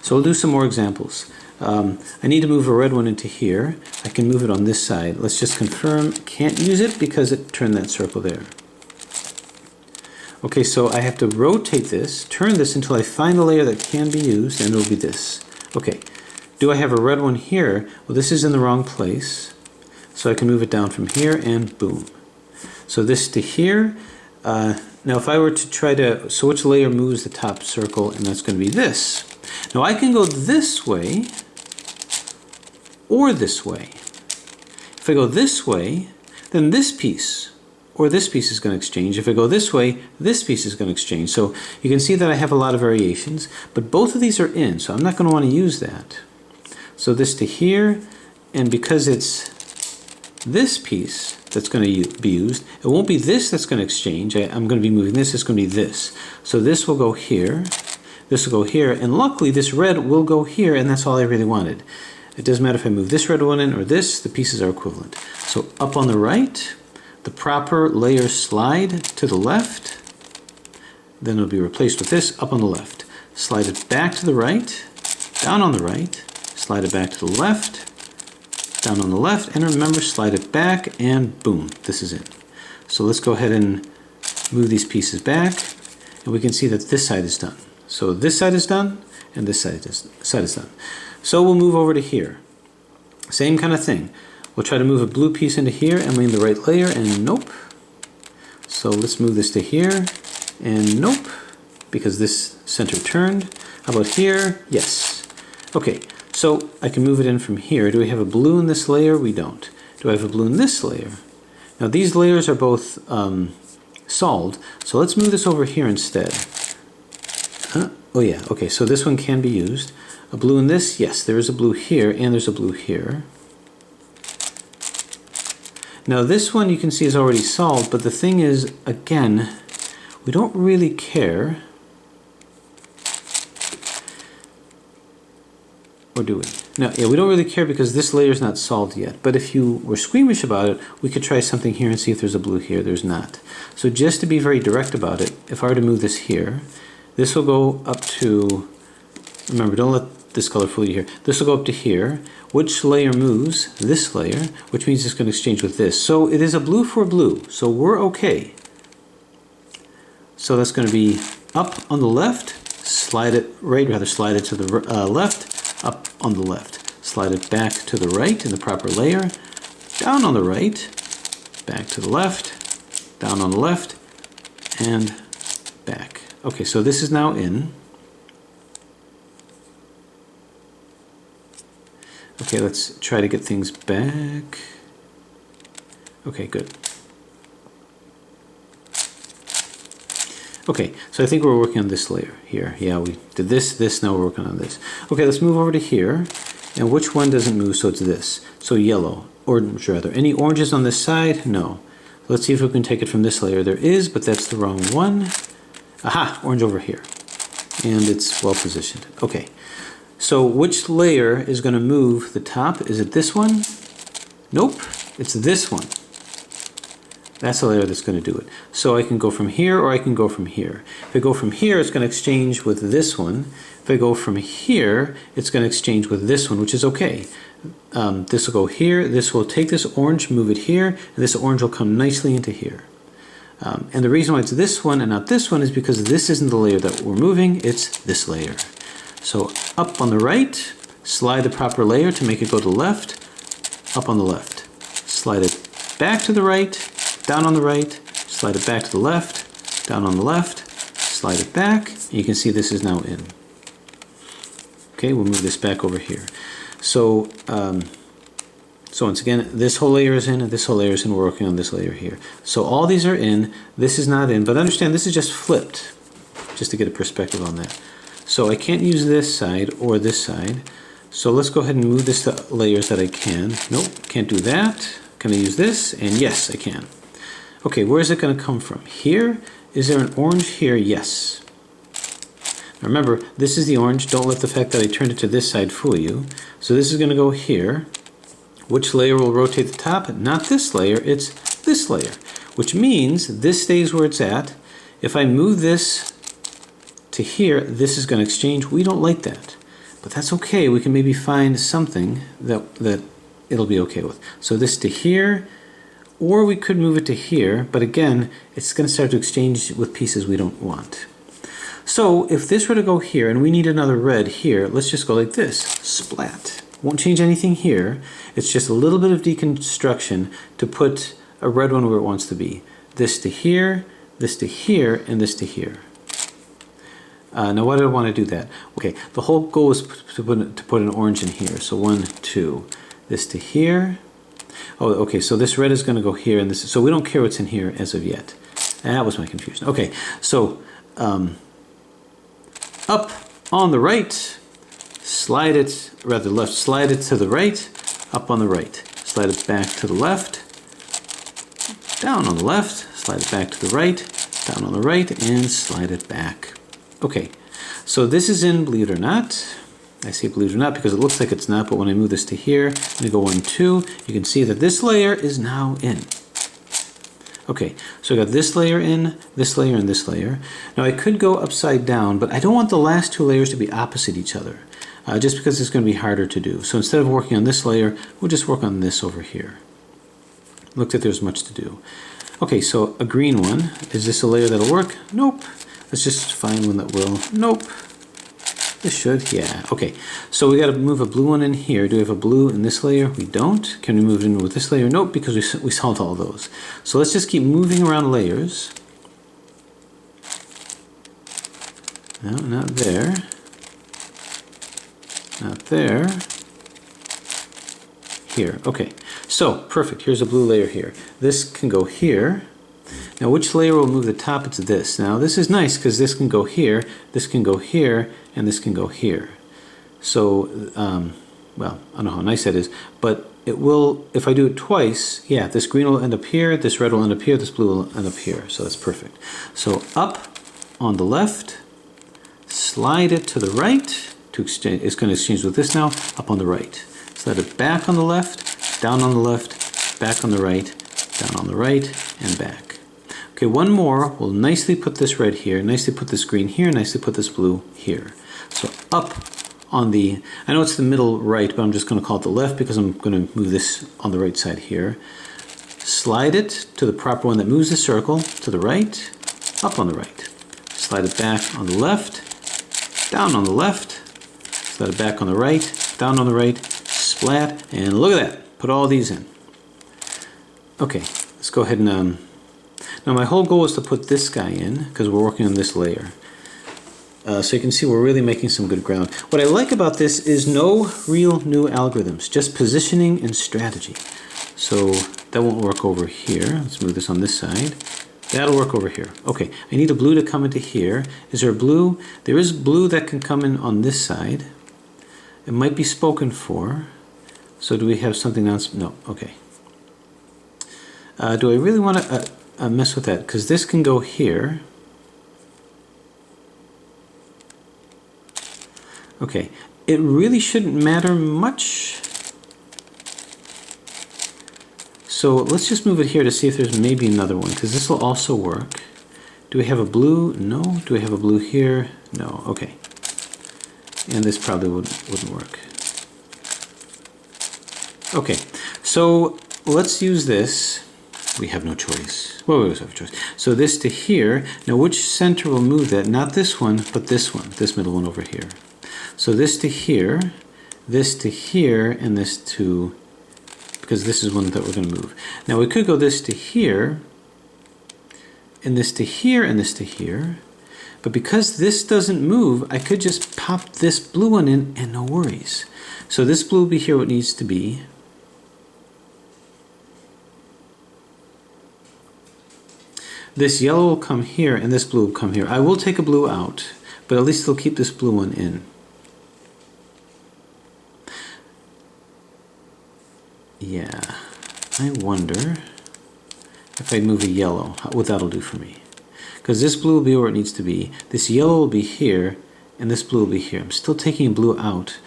So we'll do some more examples. I need to move a red one into here. I can move it on this side. Let's just confirm. Can't use it because it turned that circle there. Okay, so I have to rotate this, turn this until I find the layer that can be used, and it'll be this. Okay, do I have a red one here? Well, this is in the wrong place, so I can move it down from here, and boom. So this to here. Now if I were to try to, so which layer moves the top circle? And that's going to be this. Now I can go this way, or this way. If I go this way, then this piece or this piece is going to exchange. If I go this way, this piece is going to exchange. So you can see that I have a lot of variations, but both of these are in, so I'm not going to want to use that. So this to here, and because it's this piece that's going to be used, it won't be this that's going to exchange. I'm going to be moving this, it's going to be this. So this will go here, this will go here, and luckily this red will go here, and that's all I really wanted. It doesn't matter if I move this red one in or this, the pieces are equivalent. So up on the right, the proper layer slide to the left, then it'll be replaced with this up on the left. Slide it back to the right, down on the right, slide it back to the left, down on the left, and remember, slide it back, and boom, this is it. So let's go ahead and move these pieces back, and we can see that this side is done. So this side is done, and this side is done. So we'll move over to here. Same kind of thing. We'll try to move a blue piece into here and lean the right layer, and nope. So let's move this to here, and nope, because this center turned. How about here? Yes. Okay, so I can move it in from here. Do we have a blue in this layer? We don't. Do I have a blue in this layer? Now these layers are both solved, so let's move this over here instead. Oh yeah, okay, so this one can be used. A blue in this? Yes, there is a blue here, and there's a blue here. Now this one you can see is already solved, but the thing is, again, we don't really care. Or do we? No, yeah, we don't really care because this layer is not solved yet. But if you were squeamish about it, we could try something here and see if there's a blue here. There's not. So just to be very direct about it, if I were to move this here, this will go up to, remember, don't let this color fool you here. This will go up to here. Which layer moves? This layer, which means it's going to exchange with this. So it is a blue for blue, so we're okay. So that's going to be up on the left, slide it right, rather slide it to the left, up on the left. Slide it back to the right in the proper layer, down on the right, back to the left, down on the left, and back. Okay, so this is now in. Okay, let's try to get things back. Okay, good. Okay, so I think we're working on this layer here. Yeah, we did this, now we're working on this. Okay, let's move over to here. And which one doesn't move? So it's this. So yellow, orange rather. Any oranges on this side? No. Let's see if we can take it from this layer. There is, but that's the wrong one. Aha, orange over here. And it's well positioned. Okay. So which layer is going to move the top? Is it this one? Nope, it's this one. That's the layer that's going to do it. So I can go from here or I can go from here. If I go from here, it's going to exchange with this one. If I go from here, it's going to exchange with this one, which is okay. This will go here, this will take this orange, move it here, and this orange will come nicely into here. And the reason why it's this one and not this one is because this isn't the layer that we're moving, it's this layer. So up on the right, slide the proper layer to make it go to the left, up on the left. Slide it back to the right, down on the right, slide it back to the left, down on the left, slide it back, and you can see this is now in. Okay, we'll move this back over here. So, so once again, this whole layer is in, and this whole layer is in, we're working on this layer here. So all these are in, this is not in, but understand this is just flipped, just to get a perspective on that. So I can't use this side or this side. So let's go ahead and move this to layers that I can. Nope, can't do that. Can I use this? And yes, I can. Okay, where is it going to come from? Here? Is there an orange here? Yes. Now remember, this is the orange. Don't let the fact that I turned it to this side fool you. So this is going to go here. Which layer will rotate the top? Not this layer, it's this layer. Which means this stays where it's at. If I move this to here, this is going to exchange. We don't like that. But that's okay. We can maybe find something that it'll be okay with. So this to here, or we could move it to here, but again, it's going to start to exchange with pieces we don't want. So if this were to go here and we need another red here, let's just go like this, splat. Won't change anything here. It's just a little bit of deconstruction to put a red one where it wants to be. This to here, this to here, and this to here. Now why do I want to do that? Okay, the whole goal is to put an orange in here. So 1, 2, this to here. Oh, okay, so this red is going to go here, and this. So we don't care what's in here as of yet. That was my confusion. Okay, so up on the right, slide it, rather left, slide it to the right, up on the right. Slide it back to the left, down on the left, slide it back to the right, down on the right, and slide it back. Okay, so this is in, believe it or not. I say believe it or not because it looks like it's not, but when I move this to here, and I go 1, 2, you can see that this layer is now in. Okay, so I got this layer in, this layer, and this layer. Now I could go upside down, but I don't want the last two layers to be opposite each other, just because it's going to be harder to do. So instead of working on this layer, we'll just work on this over here. Looked like there's much to do. Okay, so a green one. Is this a layer that'll work? Nope. Let's just find one that will. Nope. This should, yeah. Okay, so we got to move a blue one in here. Do we have a blue in this layer? We don't. Can we move it in with this layer? Nope, because we solved all those. So let's just keep moving around layers. No, not there. Not there. Here, okay. So, perfect. Here's a blue layer here. This can go here. Now, which layer will move the top? It's this. Now, this is nice because this can go here, this can go here, and this can go here. So, well, I don't know how nice that is, but it will, if I do it twice, yeah, this green will end up here, this red will end up here, this blue will end up here. So that's perfect. So up on the left, slide it to the right, to exchange, it's going to exchange with this now, up on the right. Slide it back on the left, down on the left, back on the right, down on the right, and back. Okay, one more. We'll nicely put this red here, nicely put this green here, nicely put this blue here. So up on the, I know it's the middle right, but I'm just going to call it the left because I'm going to move this on the right side here. Slide it to the proper one that moves the circle, to the right, up on the right. Slide it back on the left, down on the left, slide it back on the right, down on the right, splat, and look at that. Put all these in. Okay, let's go ahead and now my whole goal is to put this guy in because we're working on this layer. So you can see we're really making some good ground. What I like about this is no real new algorithms, just positioning and strategy. So that won't work over here. Let's move this on this side. That'll work over here. Okay, I need a blue to come into here. Is there a blue? There is blue that can come in on this side. It might be spoken for. So do we have something else? No, okay. Do I really want to mess with that? Because this can go here. Okay, it really shouldn't matter much. So let's just move it here to see if there's maybe another one, because this will also work. Do we have a blue? No. Do we have a blue here? No. Okay. And this probably wouldn't work. Okay, so let's use this. We have no choice. Well, we have a choice. So this to here. Now, which center will move that? Not this one, but this one. This middle one over here. So this to here, and this to, because this is one that we're going to move. Now we could go this to here, and this to here, and this to here. But because this doesn't move, I could just pop this blue one in and no worries. So this blue will be here where it needs to be. This yellow will come here, and this blue will come here. I will take a blue out, but at least it'll keep this blue one in. Yeah, I wonder if I move a yellow, what that'll do for me. Because this blue will be where it needs to be, this yellow will be here, and this blue will be here. I'm still taking blue out,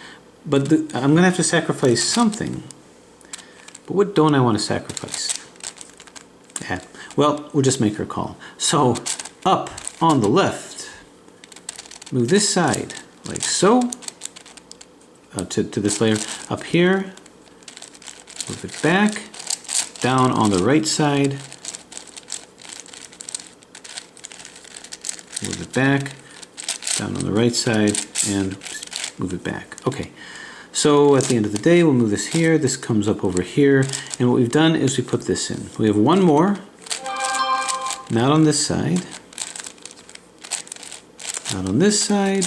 but I'm going to have to sacrifice something. But what don't I want to sacrifice? Yeah. Well, we'll just make her call. So, up on the left, move this side like so, to this layer. Up here, move it back, down on the right side, move it back, down on the right side, and move it back. Okay, so at the end of the day, we'll move this here, this comes up over here, and what we've done is we put this in. We have one more, not on this side, not on this side,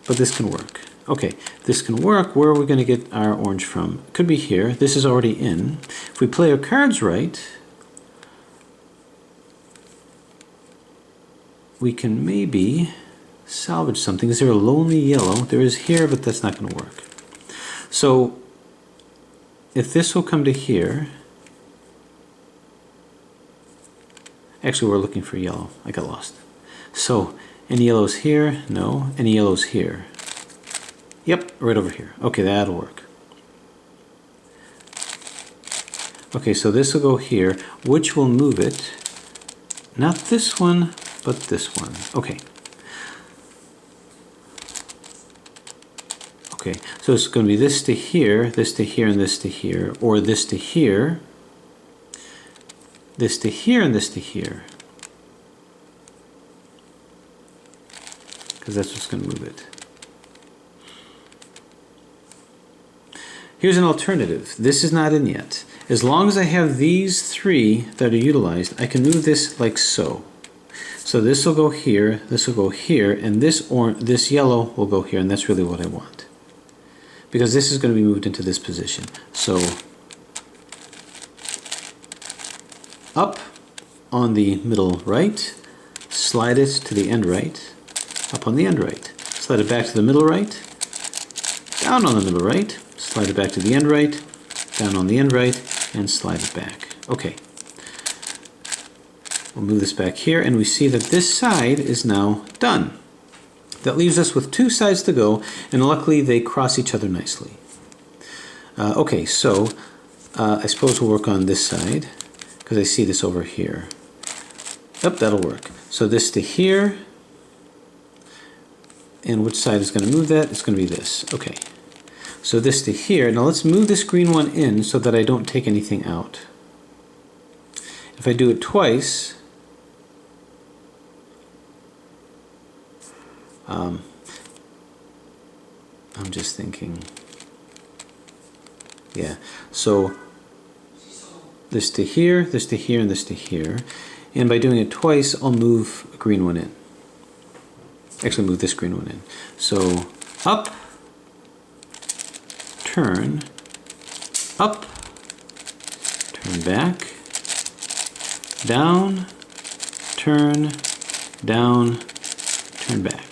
but this can work. Okay, this can work. Where are we going to get our orange from? It could be here. This is already in. If we play our cards right, we can maybe salvage something. Is there a lonely yellow? There is here, but that's not going to work. So if this will come to here, actually we're looking for yellow. I got lost. So any yellows here? No. Any yellows here? Yep, right over here. Okay, that'll work. Okay, so this will go here, which will move it. Not this one, but this one. Okay. Okay, so it's going to be this to here, this to here, and this to here, or this to here, this to here, and this to here. Because that's what's going to move it. Here's an alternative. This is not in yet. As long as I have these three that are utilized, I can move this like so. So this will go here, this will go here, and this yellow will go here, and that's really what I want. Because this is going to be moved into this position. So up on the middle right, slide it to the end right, up on the end right. Slide it back to the middle right, down on the middle right, slide it back to the end right, down on the end right, and slide it back. Okay. We'll move this back here, and we see that this side is now done. That leaves us with two sides to go, and luckily they cross each other nicely. Okay, so I suppose we'll work on this side, because I see this over here. Yep, that'll work. So this to here, and which side is going to move that? It's going to be this. Okay. So this to here. Now let's move this green one in so that I don't take anything out. If I do it twice, I'm just thinking, yeah, so this to here, this to here, and this to here, and by doing it twice, I'll move a green one in. Actually, move this green one in. So up, turn, up, turn back, down, turn, down, turn back.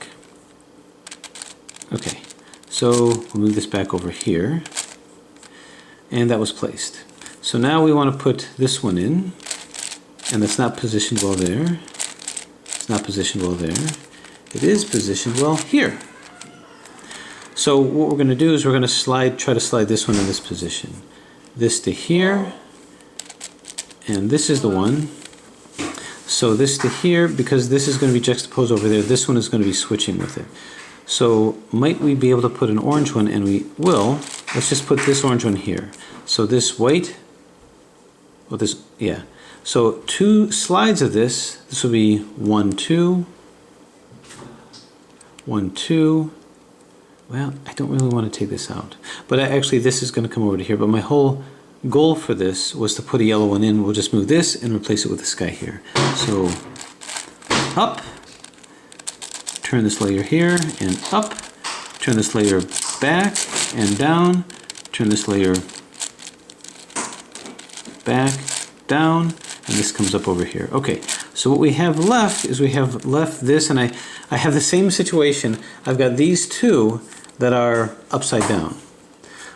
Okay, so we'll move this back over here, and that was placed. So now we want to put this one in, and that's not positioned well there. It's not positioned well there. It is positioned well here. So what we're going to do is we're going to try to slide this one in this position. This to here, and this is the one. So this to here, because this is going to be juxtaposed over there, this one is going to be switching with it. So might we be able to put an orange one, and we will. Let's just put this orange one here. So this white, well this, yeah. So two slides of this will be 1, 2, 1, 2. Well, I don't really want to take this out. But actually this is going to come over to here, but my whole goal for this was to put a yellow one in. We'll just move this and replace it with this guy here. So up, turn this layer here, and up, turn this layer back and down, turn this layer back, down, and this comes up over here. Okay, so what we have left is we have left this, and I have the same situation. I've got these two that are upside down.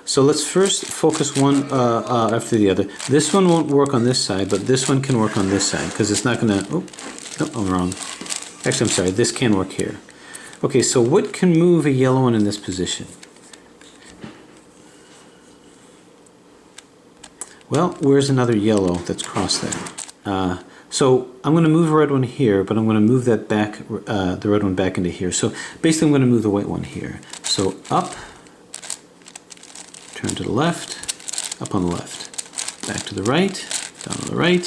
So let's first focus one after the other. This one won't work on this side, but this one can work on this side, because it's not gonna, oh, no, I'm wrong. Actually, I'm sorry, this can work here. Okay, so what can move a yellow one in this position? Well, where's another yellow that's crossed there? So I'm going to move a red one here, but I'm going to move that back, the red one back into here. So basically I'm going to move the white one here. So up, turn to the left, up on the left, back to the right, down on the right,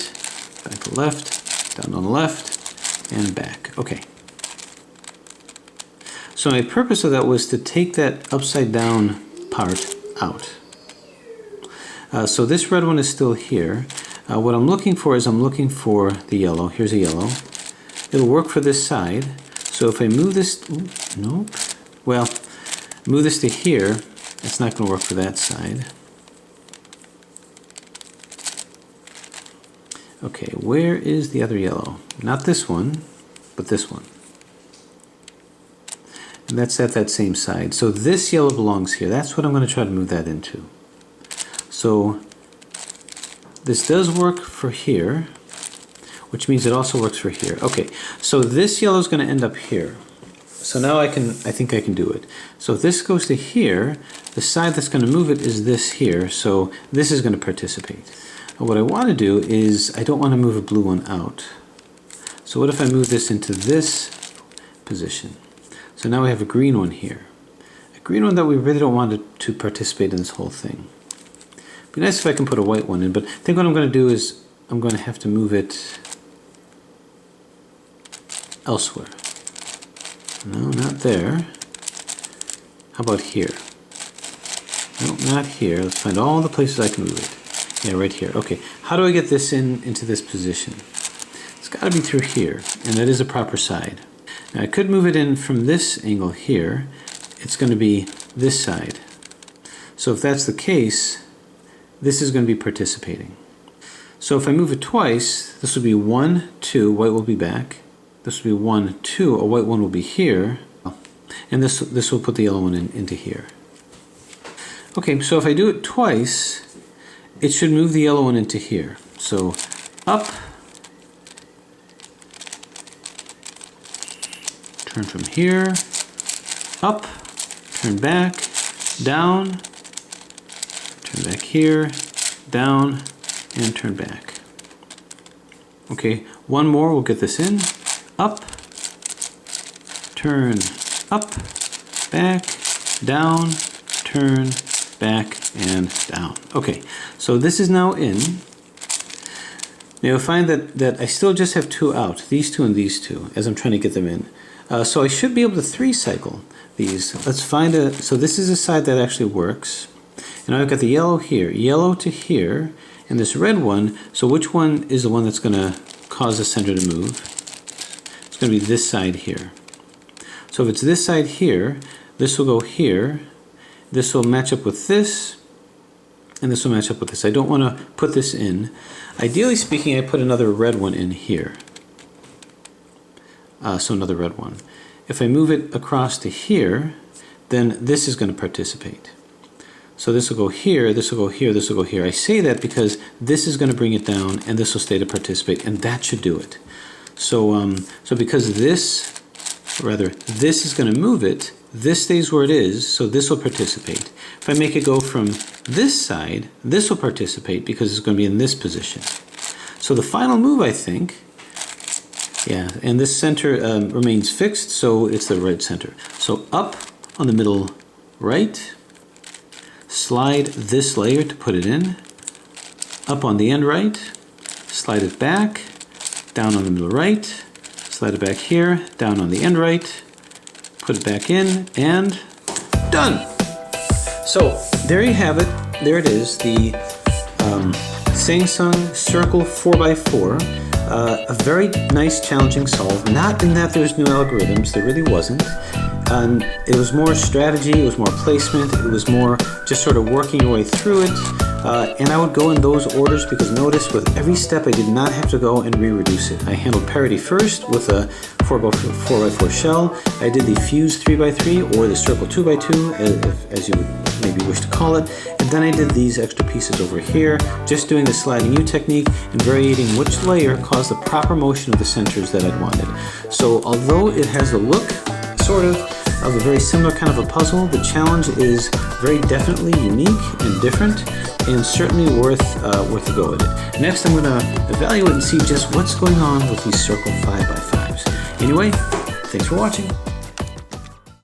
back to the left, down on the left, and back. Okay. So my purpose of that was to take that upside down part out. So this red one is still here. What I'm looking for is I'm looking for the yellow. Here's a yellow. It'll work for this side. So if I move this, nope. Well, move this to here, it's not going to work for that side. Okay, where is the other yellow? Not this one, but this one. And that's at that same side. So this yellow belongs here. That's what I'm going to try to move that into. So this does work for here, which means it also works for here. Okay, so this yellow is going to end up here. So now I think I can do it. So if this goes to here, the side that's going to move it is this here. So this is going to participate. And what I want to do is I don't want to move a blue one out. So what if I move this into this position? So now we have a green one here. A green one that we really don't want to participate in this whole thing. It'd be nice if I can put a white one in, but I think what I'm going to do is I'm going to have to move it elsewhere. No, not there. How about here? No, not here. Let's find all the places I can move it. Yeah, right here. Okay, how do I get this into this position? It's got to be through here, and that is a proper side. Now I could move it in from this angle here. It's going to be this side. So if that's the case, this is going to be participating. So if I move it twice, this will be 1, 2, white will be back. This will be 1, 2, a white one will be here. And this will put the yellow one into here. Okay, so if I do it twice, it should move the yellow one into here. So up, turn from here, up, turn back, down, turn back here, down, and turn back. Okay, one more, we'll get this in. Up, turn, up, back, down, turn, back, and down. Okay, so this is now in. Now you'll find that I still just have two out, these two and these two, as I'm trying to get them in. So I should be able to 3-cycle these. Let's find so this is a side that actually works. And I've got the yellow here, yellow to here, and this red one. So which one is the one that's going to cause the center to move? It's going to be this side here. So if it's this side here, this will go here, this will match up with this, and this will match up with this. I don't want to put this in. Ideally speaking, I put another red one in here. So another red one. If I move it across to here, then this is going to participate. So this will go here, this will go here, this will go here. I say that because this is going to bring it down and this will stay to participate, and that should do it. So, so because this, or rather this is going to move it, this stays where it is, so this will participate. If I make it go from this side, this will participate because it's going to be in this position. So the final move, I think, yeah, and this center remains fixed, so it's the right center. So up on the middle right, slide this layer to put it in, up on the end right, slide it back, down on the middle right, slide it back here, down on the end right, put it back in, and done! So there you have it. There it is, the Sengso Circle 4x4. A very nice, challenging solve. Not in that there's new algorithms, there really wasn't. It was more strategy, it was more placement, it was more just sort of working your way through it. And I would go in those orders because notice with every step I did not have to go and re-reduce it. I handled parity first with a 4x4 shell. I did the fuse 3x3 or the circle 2x2 as you would maybe wish to call it. And then I did these extra pieces over here, just doing the sliding U technique and varying which layer caused the proper motion of the centers that I'd wanted. So although it has the look, sort of a very similar kind of a puzzle, the challenge is very definitely unique and different, and certainly worth a go at it. Next I'm going to evaluate and see just what's going on with these circle 5x5s. Anyway, thanks for watching.